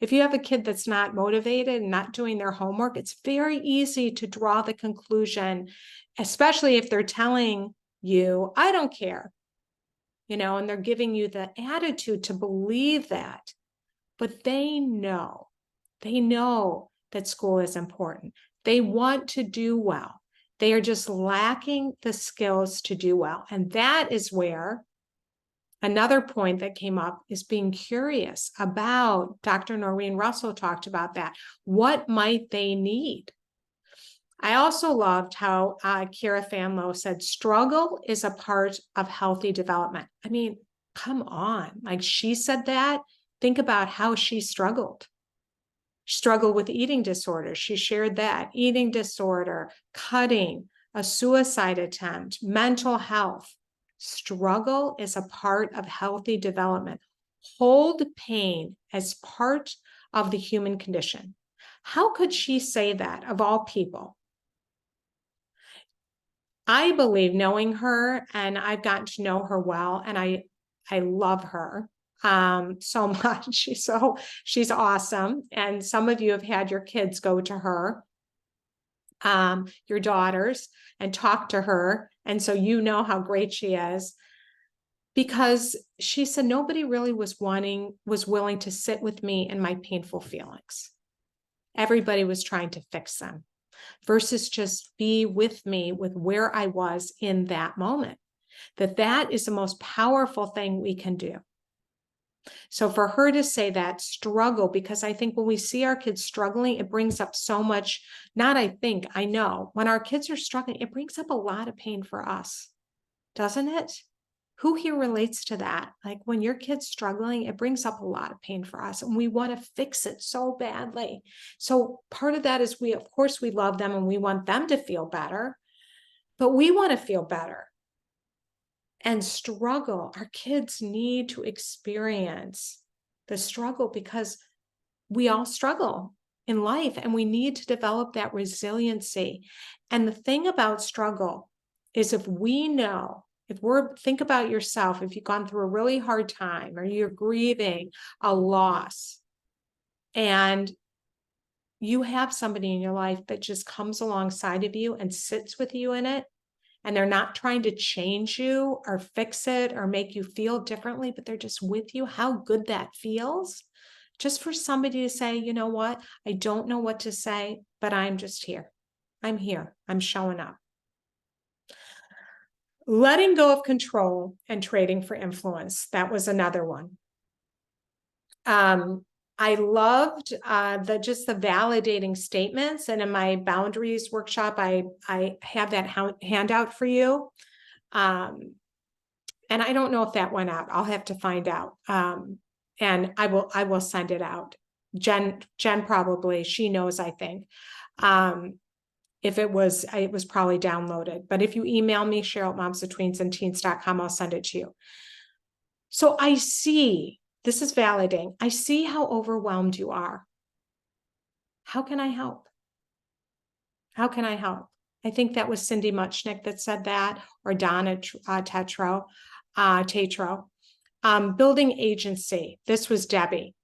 If you have a kid that's not motivated and not doing their homework, it's very easy to draw the conclusion, especially if they're telling you, I don't care, and they're giving you the attitude to believe that. But they know that school is important. They want to do well. They are just lacking the skills to do well. And that is where another point that came up is being curious about, Dr. Noreen Russell talked about that. What might they need? I also loved how Kira Fanlo said, struggle is a part of healthy development. I mean, come on, like she said that, think about how she struggled. She struggled with eating disorders. She shared that, eating disorder, cutting, a suicide attempt, mental health. Struggle is a part of healthy development. Hold pain as part of the human condition. How could she say that of all people? I believe, knowing her, and I've gotten to know her well, and I love her so much. She's awesome. And some of you have had your kids go to her, your daughters, and talk to her. And so you know how great she is, because she said nobody really was willing to sit with me in my painful feelings. Everybody was trying to fix them versus just be with me with where I was in that moment. That is the most powerful thing we can do. So for her to say that, struggle, because I think when we see our kids struggling, it brings up so much, I know, when our kids are struggling, it brings up a lot of pain for us, doesn't it? Who here relates to that? Like when your kid's struggling, it brings up a lot of pain for us and we want to fix it so badly. So part of that is of course, we love them and we want them to feel better, but we want to feel better. And struggle, our kids need to experience the struggle because we all struggle in life and we need to develop that resiliency. And the thing about struggle is think about yourself, if you've gone through a really hard time or you're grieving a loss and you have somebody in your life that just comes alongside of you and sits with you in it, and they're not trying to change you or fix it or make you feel differently, but they're just with you, how good that feels. Just for somebody to say, you know what, I don't know what to say, but I'm just here. I'm here. I'm showing up. Letting go of control and trading for influence. That was another one. I loved just the validating statements. And in my boundaries workshop, I have that handout for you. And I don't know if that went out. I'll have to find out. And I will send it out. Jen probably, she knows, I think. If it was probably downloaded, but if you email me, Cheryl@momsofteensandteens.com, I'll send it to you. So I see, this is validating. I see how overwhelmed you are. How can I help? How can I help? I think that was Cindy Muchnick that said that, or Donna Tatro. Building agency. This was Debbie.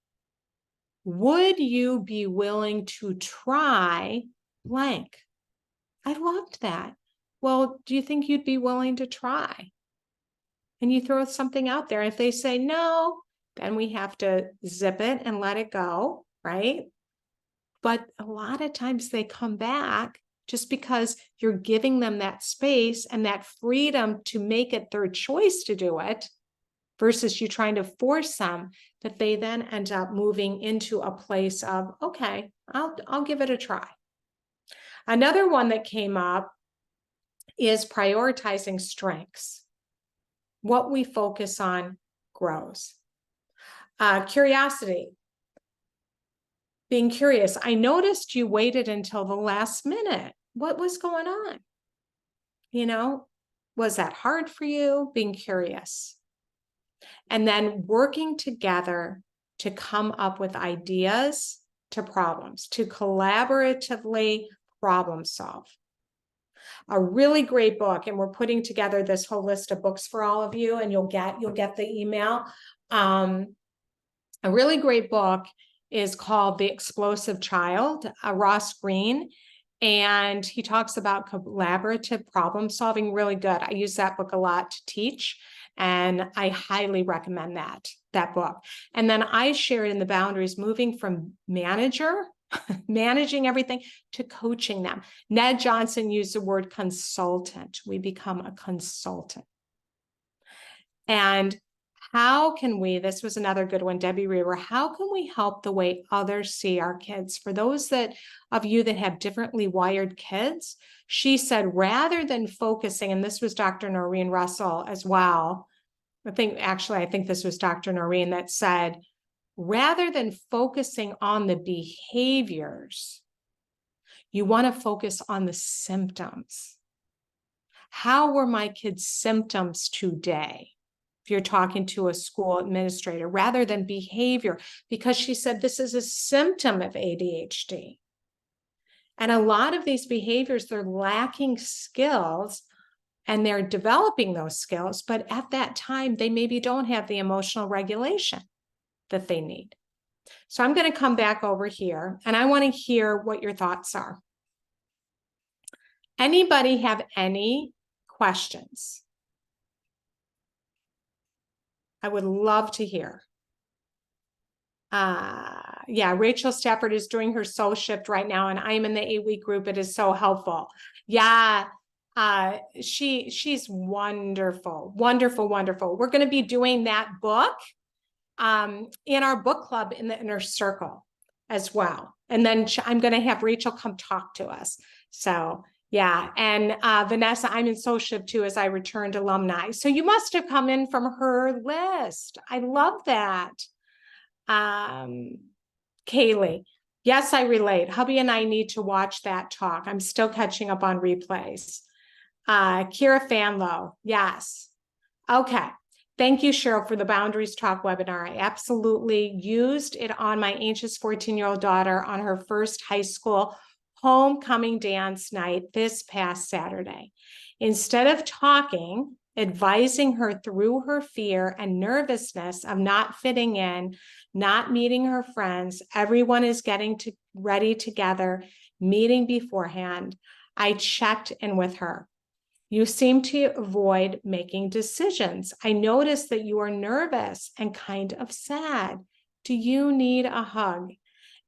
Would you be willing to try blank? I loved that. Well, do you think you'd be willing to try? And you throw something out there. If they say no, then we have to zip it and let it go, right? But a lot of times they come back just because you're giving them that space and that freedom to make it their choice to do it, versus you trying to force them, that they then end up moving into a place of, okay, I'll give it a try. Another one that came up is prioritizing strengths. What we focus on grows. Curiosity. Being curious. I noticed you waited until the last minute. What was going on? Was that hard for you? Being curious. And then working together to come up with ideas to problems, to collaboratively problem solve. A really great book, and we're putting together this whole list of books for all of you, and you'll get the email. A really great book is called The Explosive Child, Ross Greene, and he talks about collaborative problem solving. Really good. I use that book a lot to teach, and I highly recommend that book. And then I shared in the boundaries, moving from managing everything, to coaching them. Ned Johnson used the word consultant. We become a consultant. And how can we, this was another good one, Debbie Reaver, how can we help the way others see our kids? For those of you that have differently wired kids, she said, rather than focusing, and this was Dr. Noreen Russell as well. I think this was Dr. Noreen that said, rather than focusing on the behaviors, you want to focus on the symptoms. How were my kids' symptoms today? If you're talking to a school administrator, rather than behavior, because she said this is a symptom of ADHD. And a lot of these behaviors, they're lacking skills and they're developing those skills, but at that time, they maybe don't have the emotional regulation that they need. So I'm going to come back over here and I want to hear what your thoughts are. Anybody have any questions? I would love to hear. Yeah, Rachel Stafford is doing her soul shift right now, and I'm in the 8-week group. It is so helpful. Yeah, she's wonderful, wonderful, wonderful. We're going to be doing that book in our book club in the inner circle as well. And then I'm going to have Rachel come talk to us. So yeah. And Vanessa, I'm in soul shift too, as I returned alumni. So you must have come in from her list. I love that. Kaylee, yes, I relate. Hubby and I need to watch that talk. I'm still catching up on replays. Kira Fanlow, yes. Okay. Thank you, Cheryl, for the Boundaries Talk webinar. I absolutely used it on my anxious 14-year-old daughter on her first high school homecoming dance night this past Saturday. Instead of talking, advising her through her fear and nervousness of not fitting in, not meeting her friends, everyone is getting ready together, meeting beforehand, I checked in with her. You seem to avoid making decisions. I noticed that you are nervous and kind of sad. Do you need a hug?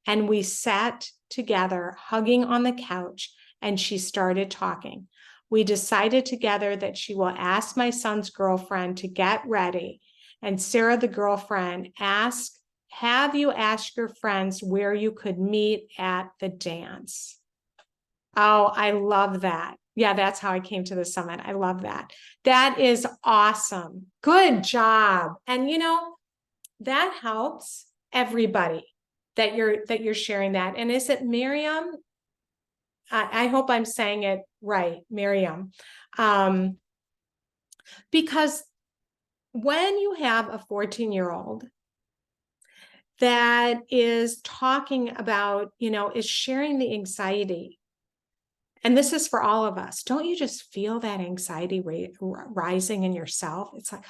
And we sat together, hugging on the couch, and she started talking. We decided together that she will ask my son's girlfriend to get ready, and Sarah, the girlfriend, asked have you ask your friends where you could meet at the dance. Oh, I love that. Yeah, that's how I came to the summit. I love that. That is awesome. Good job. And that helps everybody that you're sharing that. And is it Miriam? I hope I'm saying it right, Miriam. Because when you have a 14-year-old that is talking about, is sharing the anxiety, and this is for all of us, don't you just feel that anxiety rising in yourself? It's like,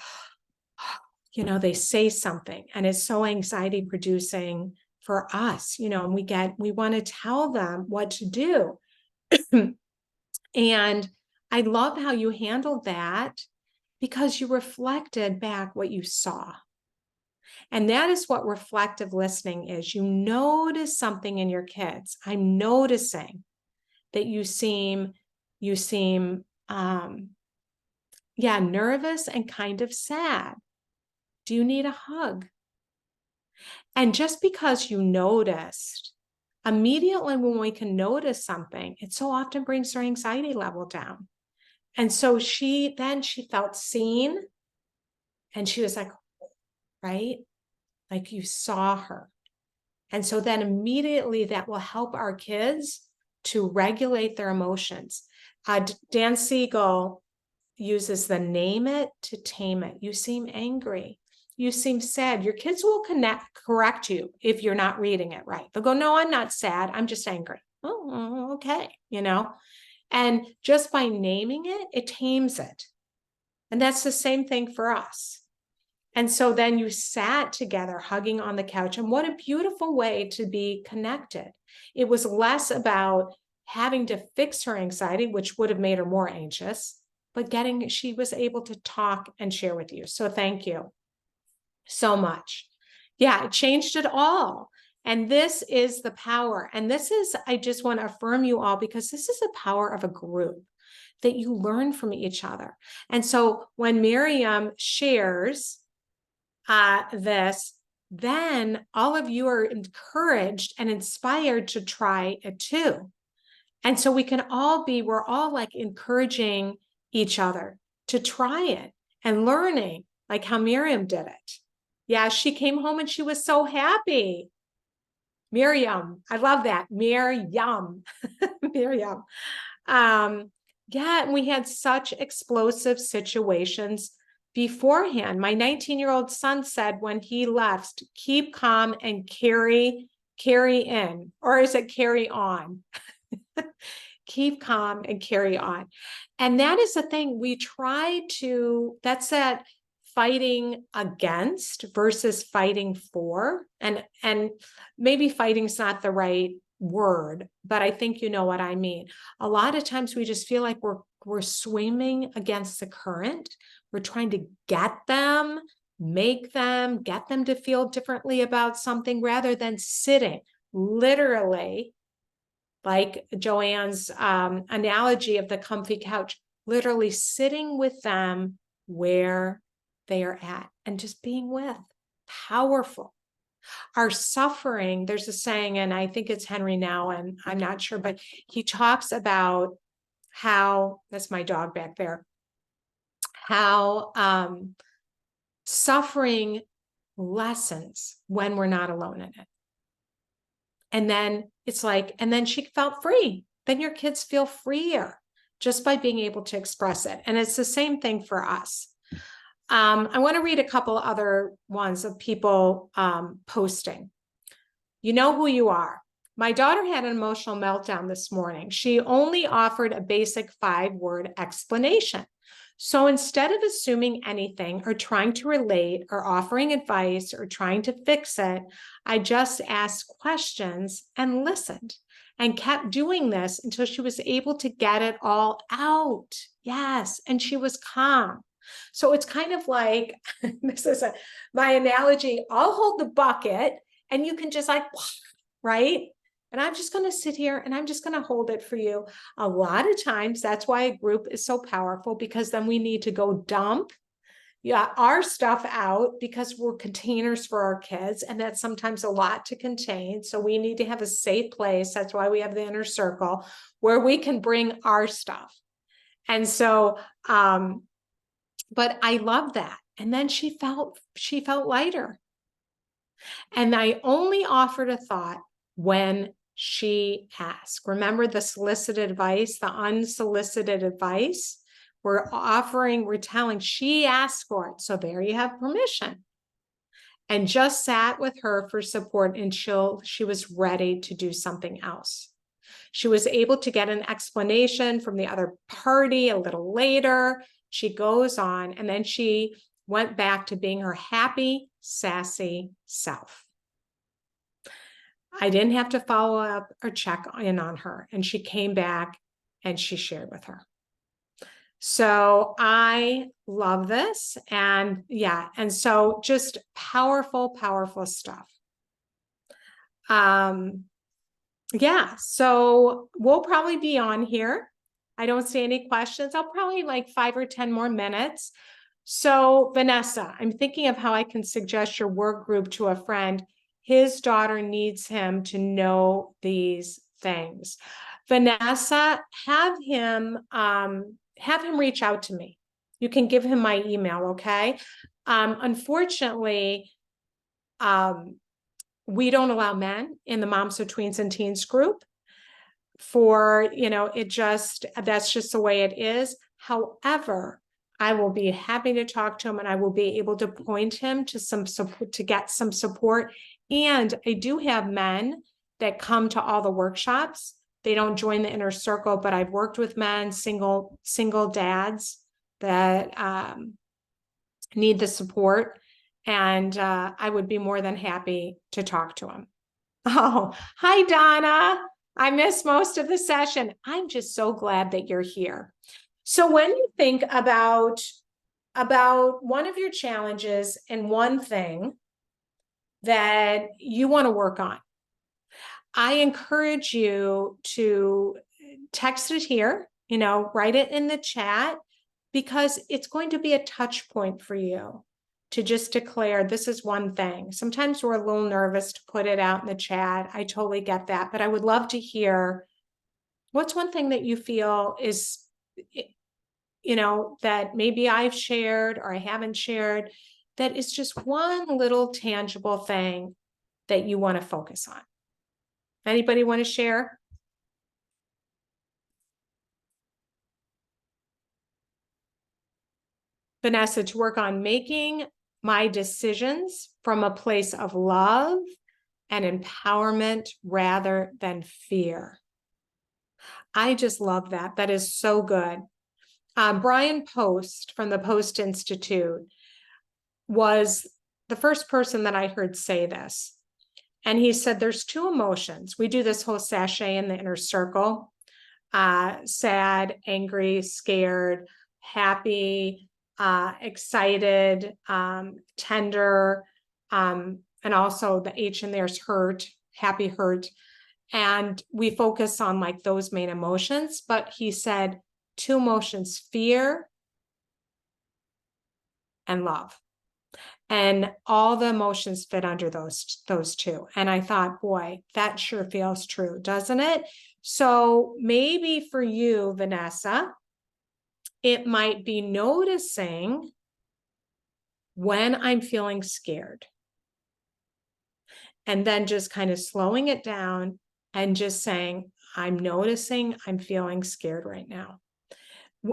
they say something and it's so anxiety producing for us, and we want to tell them what to do. And I love how you handled that because you reflected back what you saw. And that is what reflective listening is. You notice something in your kids. I'm noticing that you seem nervous and kind of sad. Do you need a hug? And just because you noticed, immediately when we can notice something, it so often brings her anxiety level down. And so she felt seen, and she was like, right? Like you saw her. And so then immediately that will help our kids to regulate their emotions. Dan Siegel uses the name it to tame it. You seem angry. You seem sad. Your kids will correct you if you're not reading it right. They'll go, no, I'm not sad. I'm just angry. Oh, okay. And just by naming it, it tames it. And that's the same thing for us. And so then you sat together hugging on the couch, and what a beautiful way to be connected. It was less about having to fix her anxiety, which would have made her more anxious, but she was able to talk and share with you. So thank you so much. Yeah, it changed it all. And this is the power. And I just want to affirm you all, because this is the power of a group, that you learn from each other. And so when Miriam shares this, then all of you are encouraged and inspired to try it too. And so we're all like encouraging each other to try it and learning, like how Miriam did it. Yeah, she came home and she was so happy. Miriam, I love that. Miriam. Miriam. Yeah, and we had such explosive situations beforehand. My 19-year-old son said when he left, keep calm and carry in, or is it carry on? Keep calm and carry on. And that is the thing that's that fighting against versus fighting for. And maybe fighting's not the right word, but I think you know what I mean. A lot of times we just feel like we're swimming against the current. We're trying to get them to feel differently about something, rather than sitting literally, like Joanne's analogy of the comfy couch, literally sitting with them where they are at and just being with. Powerful. Our suffering, there's a saying, and I think it's Henry Nouwen, I'm not sure, but he talks about how, that's my dog back there, how suffering lessens when we're not alone in it. And then it's like, and then she felt free. Then your kids feel freer just by being able to express it. And it's the same thing for us. I want to read a couple other ones of people posting. You know who you are. My daughter had an emotional meltdown this morning. She only offered a basic 5-word explanation. So instead of assuming anything or trying to relate or offering advice or trying to fix it, I just asked questions and listened, and kept doing this until she was able to get it all out. Yes. And she was calm. So it's kind of like, this is my analogy, I'll hold the bucket and you can just like, right? And I'm just going to sit here and I'm just going to hold it for you. A lot of times, that's why a group is so powerful, because then we need to go dump our stuff out because we're containers for our kids, and that's sometimes a lot to contain. So we need to have a safe place. That's why we have the inner circle where we can bring our stuff. And so, but I love that. And then she felt lighter. And I only offered a thought when she asked. Remember the solicited advice, the unsolicited advice? We're telling, she asked for it. So there you have permission. And just sat with her for support until she was ready to do something else. She was able to get an explanation from the other party a little later. She goes on, and then she went back to being her happy, sassy self. I didn't have to follow up or check in on her, and she came back and she shared with her. So I love this. And yeah, and so just powerful, powerful stuff. Yeah, so we'll probably be on here. I don't see any questions. I'll probably like 5 or 10 more minutes. So Vanessa, I'm thinking of how I can suggest your work group to a friend. His daughter needs him to know these things. Vanessa, have him reach out to me. You can give him my email, okay? Unfortunately, we don't allow men in the Moms of Tweens and Teens group for, that's just the way it is. However, I will be happy to talk to him, and I will be able to point him to some support, to get some support. And I do have men that come to all the workshops. They don't join the inner circle, but I've worked with men, single dads that need the support. And I would be more than happy to talk to him. Oh, hi, Donna. I missed most of the session. I'm just so glad that you're here. So when you think about one of your challenges and one thing that you want to work on, I encourage you to text it here, write it in the chat, because it's going to be a touch point for you to just declare this is one thing. Sometimes we're a little nervous to put it out in the chat. I totally get that, but I would love to hear what's one thing that you feel is, that maybe I've shared or I haven't shared, that is just one little tangible thing that you want to focus on. Anybody want to share? Vanessa, to work on making my decisions from a place of love and empowerment rather than fear. I just love that. That is so good. Brian Post from the Post Institute was the first person that I heard say this. And he said, there's 2 emotions. We do this whole sachet in the inner circle, sad, angry, scared, happy, excited, tender, and also the H in there's hurt, happy, hurt. And we focus on like those main emotions. But he said 2 emotions, fear and love. And all the emotions fit under those 2. And I thought, boy, that sure feels true, doesn't it? So maybe for you, Vanessa, it might be noticing when I'm feeling scared, and then just kind of slowing it down and just saying, I'm noticing I'm feeling scared right now.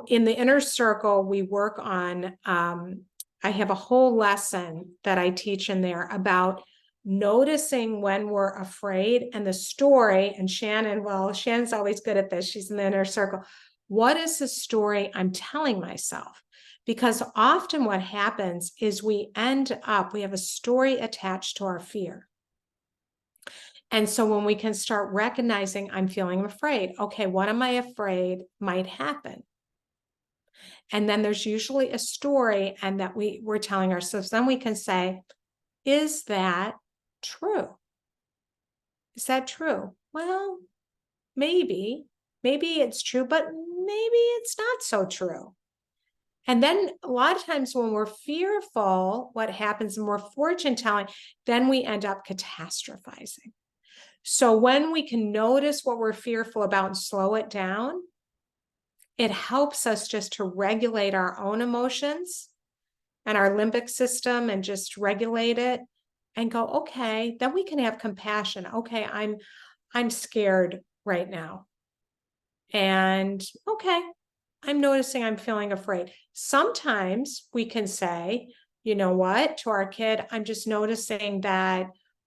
In the inner circle, we work on, I have a whole lesson that I teach in there about noticing when we're afraid, and the story. And Shannon's always good at this. She's in the inner circle. What is the story I'm telling myself? Because often what happens is we have a story attached to our fear. And so when we can start recognizing I'm feeling afraid, okay, what am I afraid might happen? And then there's usually a story, and that we're telling ourselves. Then we can say, is that true? Is that true? Well, maybe it's true, but maybe it's not so true. And then a lot of times when we're fearful, what happens and we're fortune telling, then we end up catastrophizing. So when we can notice what we're fearful about and slow it down, it helps us just to regulate our own emotions and our limbic system and just regulate it and go, okay, then we can have compassion. Okay, I'm scared right now. And okay, I'm noticing I'm feeling afraid. Sometimes we can say, you know what, to our kid, I'm just noticing that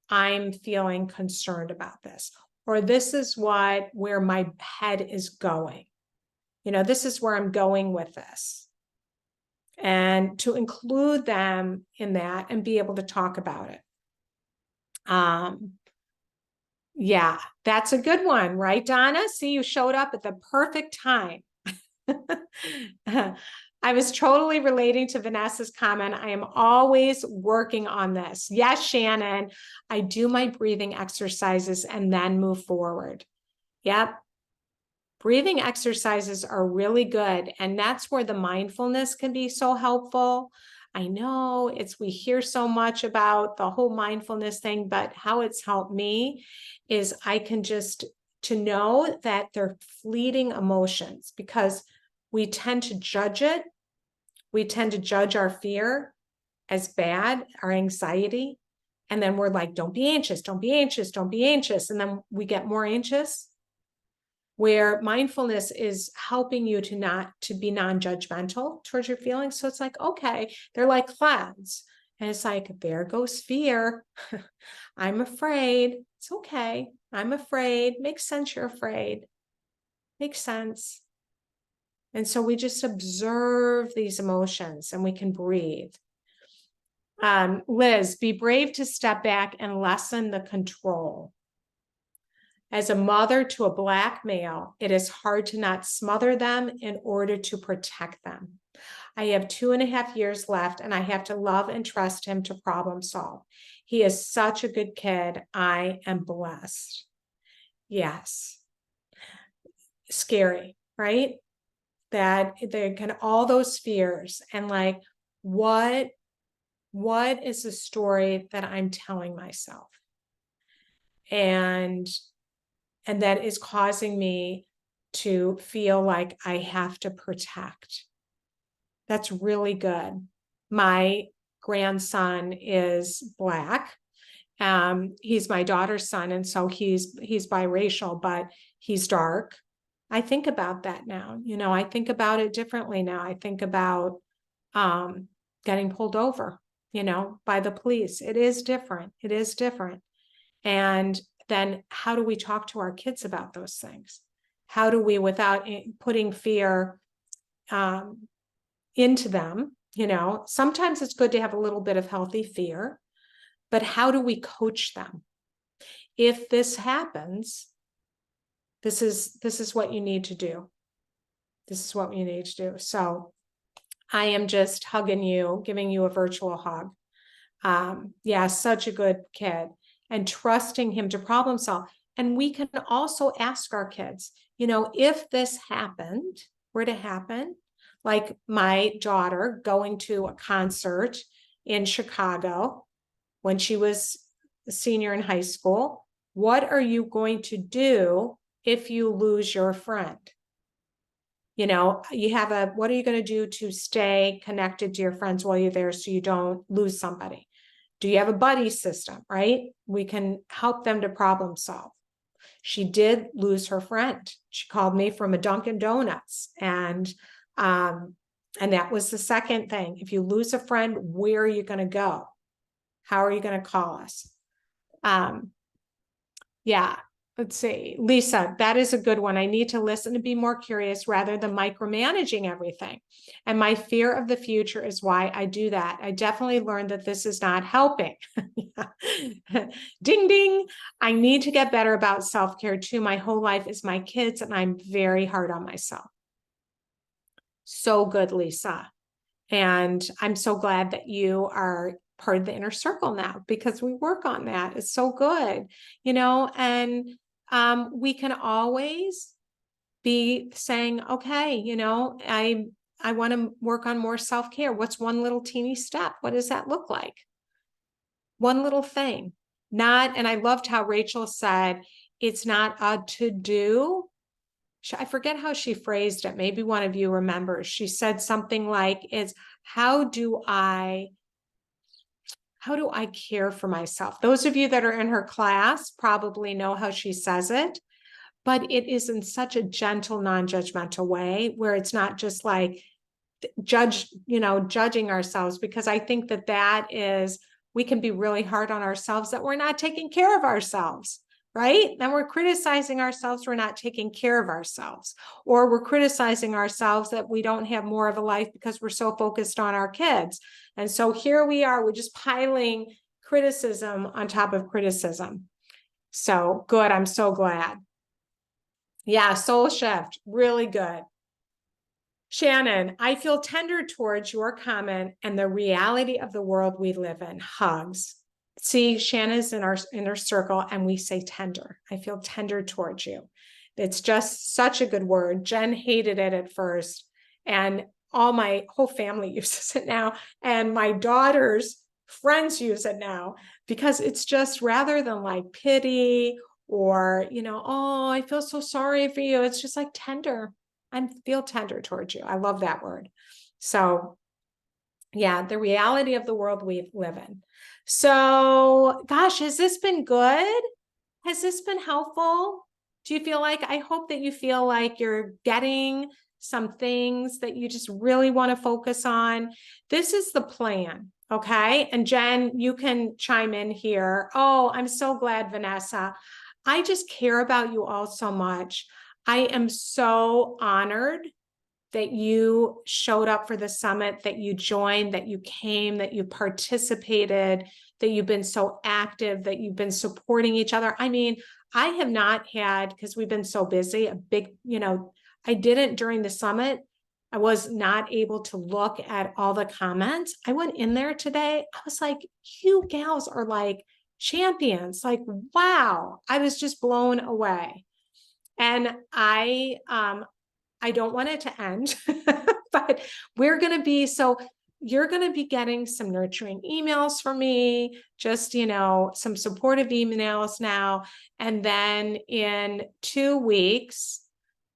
I'm feeling concerned about this, or this is where my head is going. This is where I'm going with this. And to include them in that and be able to talk about it. Yeah, that's a good one, right, Donna? See, you showed up at the perfect time. I was totally relating to Vanessa's comment. I am always working on this. Yes, Shannon, I do my breathing exercises and then move forward. Yep. Breathing exercises are really good. And that's where the mindfulness can be so helpful. I know we hear so much about the whole mindfulness thing, but how it's helped me is I can just to know that they're fleeting emotions, because we tend to judge it. We tend to judge our fear as bad, our anxiety. And then we're like, don't be anxious, don't be anxious, don't be anxious. And then we get more anxious. Where mindfulness is helping you to be non-judgmental towards your feelings. So it's like, okay, they're like clouds. And it's like, there goes fear. I'm afraid. It's okay. I'm afraid. Makes sense you're afraid. Makes sense. And so we just observe these emotions and we can breathe. Liz, be brave to step back and lessen the control. As a mother to a Black male, it is hard to not smother them in order to protect them. I have 2.5 years left, and I have to love and trust him to problem solve. He is such a good kid. I am blessed. Yes. Scary, right? That they can, all those fears, and like, what is the story that I'm telling myself? And that is causing me to feel like I have to protect. That's really good. My grandson is Black. He's my daughter's son, and so he's biracial, but he's dark. I think about that now. I think about it differently now. I think about getting pulled over, by the police. It is different. It is different. And then how do we talk to our kids about those things? How do we, without putting fear into them? Sometimes it's good to have a little bit of healthy fear, but how do we coach them? If this happens, this is what you need to do. This is what you need to do. So I am just hugging you, giving you a virtual hug. Yeah, such a good kid. And trusting him to problem solve. And we can also ask our kids, if this were to happen, like my daughter going to a concert in Chicago when she was a senior in high school, what are you going to do if you lose your friend? What are you going to do to stay connected to your friends while you're there so you don't lose somebody? Do you have a buddy system, right? We can help them to problem solve. She did lose her friend. She called me from a Dunkin' Donuts. And that was the second thing. If you lose a friend, where are you going to go? How are you going to call us? Yeah. Let's see. Lisa, that is a good one. I need to listen and be more curious rather than micromanaging everything. And my fear of the future is why I do that. I definitely learned that this is not helping. Ding, ding. I need to get better about self-care too. My whole life is my kids, and I'm very hard on myself. So good, Lisa. And I'm so glad that you are part of the inner circle now, because we work on that. It's so good, and we can always be saying, okay, I want to work on more self-care. What's one little teeny step? What does that look like? One little thing. And I loved how Rachel said, it's not a to-do. I forget how she phrased it. Maybe one of you remembers. She said something like, how do I care for myself? Those of you that are in her class probably know how she says it, but it is in such a gentle, non-judgmental way where it's not just like judging ourselves, because I think that is, we can be really hard on ourselves that we're not taking care of ourselves, right? And we're criticizing ourselves, we're not taking care of ourselves, or we're criticizing ourselves that we don't have more of a life because we're so focused on our kids. And so here we are, we're just piling criticism on top of criticism. So good, I'm so glad. Yeah, soul shift, really good. Shannon, I feel tender towards your comment and the reality of the world we live in. Hugs. See, Shannon's in our inner circle and we say tender. I feel tender towards you. It's just such a good word. Jen hated it at first, and my whole family uses it now. And my daughter's friends use it now, because it's just, rather than like pity or, oh, I feel so sorry for you. It's just like tender. I feel tender towards you. I love that word. So yeah, the reality of the world we live in. So gosh, has this been good? Has this been helpful? Do you feel like, I hope that you feel like you're getting some things that you just really want to focus on. This is the plan. Okay. And Jen, you can chime in here. Oh, I'm so glad, Vanessa. I just care about you all so much. I am so honored that you showed up for the summit, that you joined, that you came, that you participated, that you've been so active, that you've been supporting each other. I mean, I have not had, because we've been so busy, a big, I didn't during the summit. I was not able to look at all the comments. I went in there today. I was like, you gals are like champions. Like, wow. I was just blown away. And I don't want it to end, but you're going to be getting some nurturing emails from me, just, some supportive emails now. And then in 2 weeks,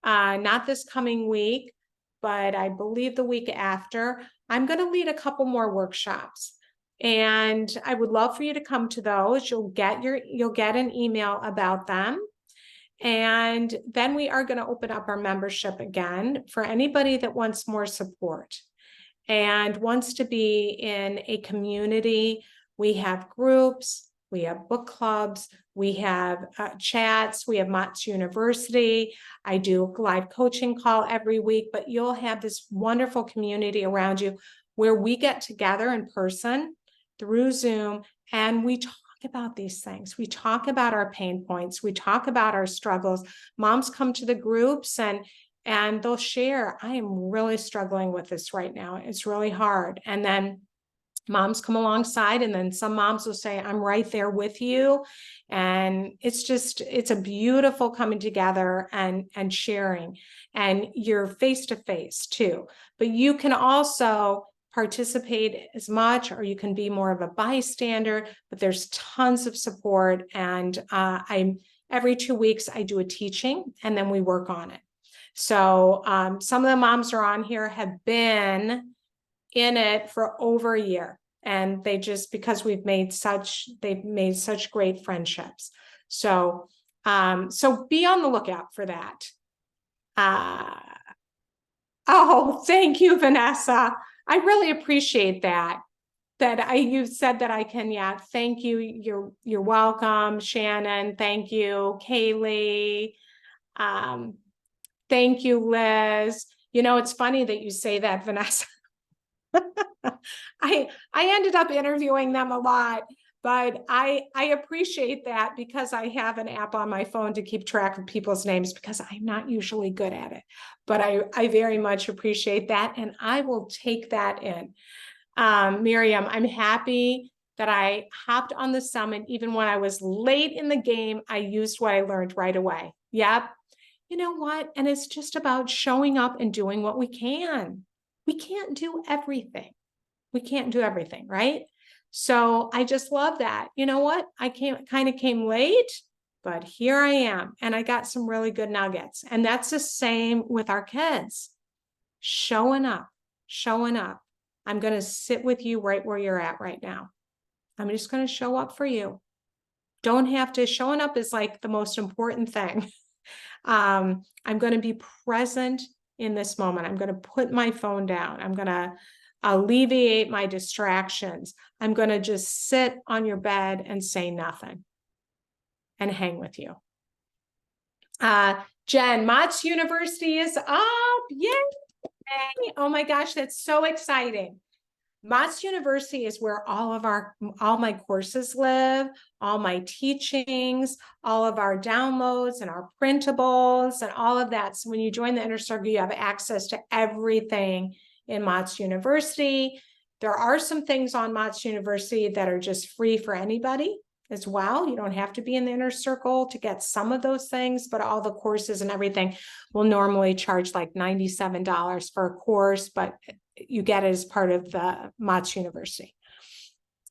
not this coming week, but I believe the week after, I'm going to lead a couple more workshops. And I would love for you to come to those. You'll get an email about them. And then we are going to open up our membership again for anybody that wants more support and wants to be in a community. We have groups, we have book clubs, we have chats, we have Mott's University. I do a live coaching call every week, but you'll have this wonderful community around you where we get together in person through Zoom and we talk about these things. We talk about our pain points. We talk about our struggles. Moms come to the groups and they'll share, I am really struggling with this right now. It's really hard. And then moms come alongside, and then some moms will say, I'm right there with you. And it's a beautiful coming together and sharing. And you're face to face too. But you can also participate as much, or you can be more of a bystander, but there's tons of support. And every 2 weeks, I do a teaching and then we work on it. So some of the moms are on here have been in it for over a year, and because they've made such great friendships. So be on the lookout for that. Oh, thank you, Vanessa. I really appreciate that. You said that I can, yeah. Thank you. You're welcome, Shannon. Thank you, Kaylee. Thank you, Liz. It's funny that you say that, Vanessa. I ended up interviewing them a lot, but I appreciate that, because I have an app on my phone to keep track of people's names, because I'm not usually good at it. But I very much appreciate that, and I will take that in. Miriam, I'm happy that I hopped on the summit. Even when I was late in the game, I used what I learned right away. Yep. You know what? And it's just about showing up and doing what we can. we can't do everything. We can't do everything, right? So I just love that. You know what? I kind of came late, but here I am. And I got some really good nuggets. And that's the same with our kids. Showing up, showing up. I'm going to sit with you right where you're at right now. I'm just going to show up for you. Don't have to. Showing up is like the most important thing. I'm going to be present in this moment. I'm going to put my phone down. I'm going to alleviate my distractions. I'm going to just sit on your bed and say nothing and hang with you. Jen, Mott's University is up. Yay. Oh my gosh, that's so exciting. Mott's University is where all my courses live, all my teachings, all of our downloads and our printables and all of that. So when you join the Inner Circle, you have access to everything in Mott's University. There are some things on Mott's University that are just free for anybody as well. You don't have to be in the Inner Circle to get some of those things, but all the courses and everything will normally charge like $97 for a course, but you get it as part of the Mott's University.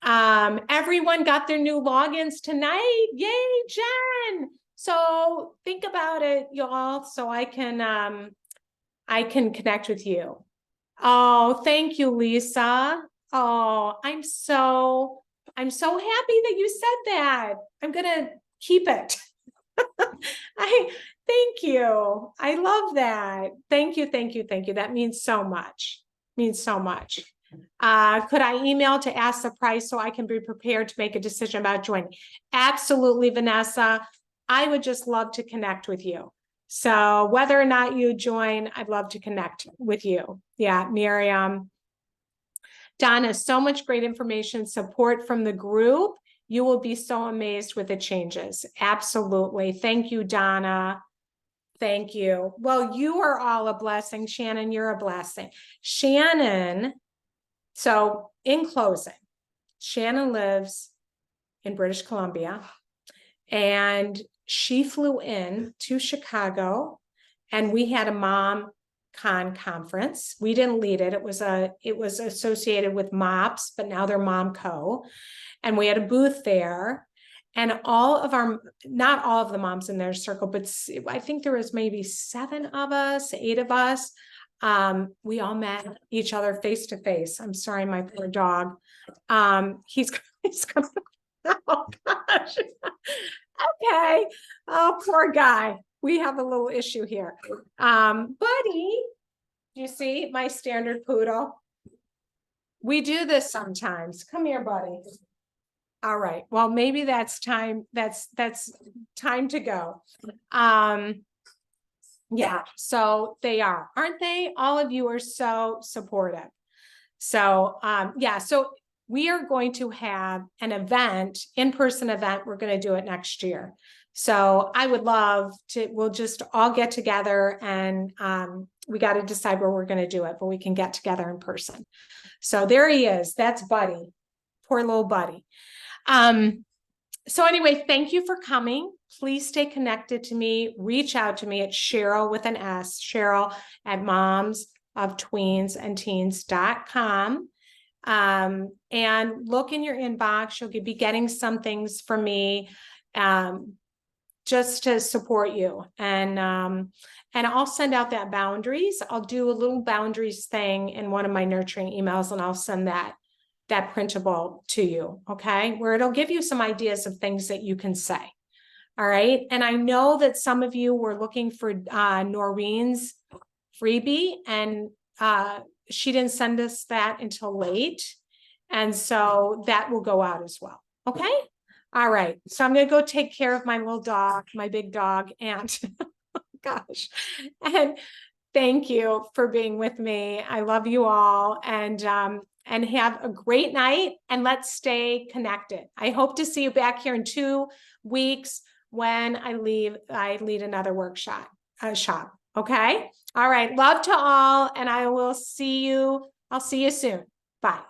Everyone got their new logins tonight. Yay, Jen. So think about it, y'all, so I can connect with you. Oh, thank you, Lisa. Oh, I'm so happy that you said that. I'm gonna keep it. Thank you. I love that. Thank you. That means so much. Could I email to ask the price so I can be prepared to make a decision about joining? Absolutely, Vanessa. I would just love to connect with you. So whether or not you join, I'd love to connect with you. Yeah, Miriam. Donna, so much great information, support from the group. You will be so amazed with the changes. Absolutely. Thank you, Donna. Thank you. Well, you are all a blessing. Shannon, you're a blessing. Shannon, so in closing, Shannon lives in British Columbia, and she flew in to Chicago, and we had a MomCon conference. We didn't lead it. It was associated with MOPS, but now they're MomCo. And we had a booth there. And not all of the moms in their circle, but I think there was maybe 8 of us. We all met each other face to face. I'm sorry, my poor dog. He's coming. Oh gosh. Okay. Oh, poor guy. We have a little issue here. Buddy, you see my standard poodle? We do this sometimes. Come here, buddy. All right. Well, maybe that's time. That's time to go. Yeah. So they are, aren't they? All of you are so supportive. So, yeah. So we are going to have an event, in-person event. We're going to do it next year. So I would love to, we'll just all get together, and we got to decide where we're going to do it, but we can get together in person. So there he is. That's Buddy. Poor little Buddy. So anyway, thank you for coming. Please stay connected to me. Reach out to me at Cheryl with an S, Cheryl at momsoftweensandteens.com. And look in your inbox. You'll be getting some things from me, just to support you. And I'll send out that boundaries. I'll do a little boundaries thing in one of my nurturing emails, and I'll send that printable to you, okay, where it'll give you some ideas of things that you can say. All right. And I know that some of you were looking for Noreen's freebie, and she didn't send us that until late. And so that will go out as well. Okay. All right. So I'm going to go take care of my little dog, my big dog, and gosh, and thank you for being with me. I love you all, and have a great night, and let's stay connected. I hope to see you back here in 2 weeks when I lead another workshop, shop. Okay. All right. Love to all. And I'll see you soon. Bye.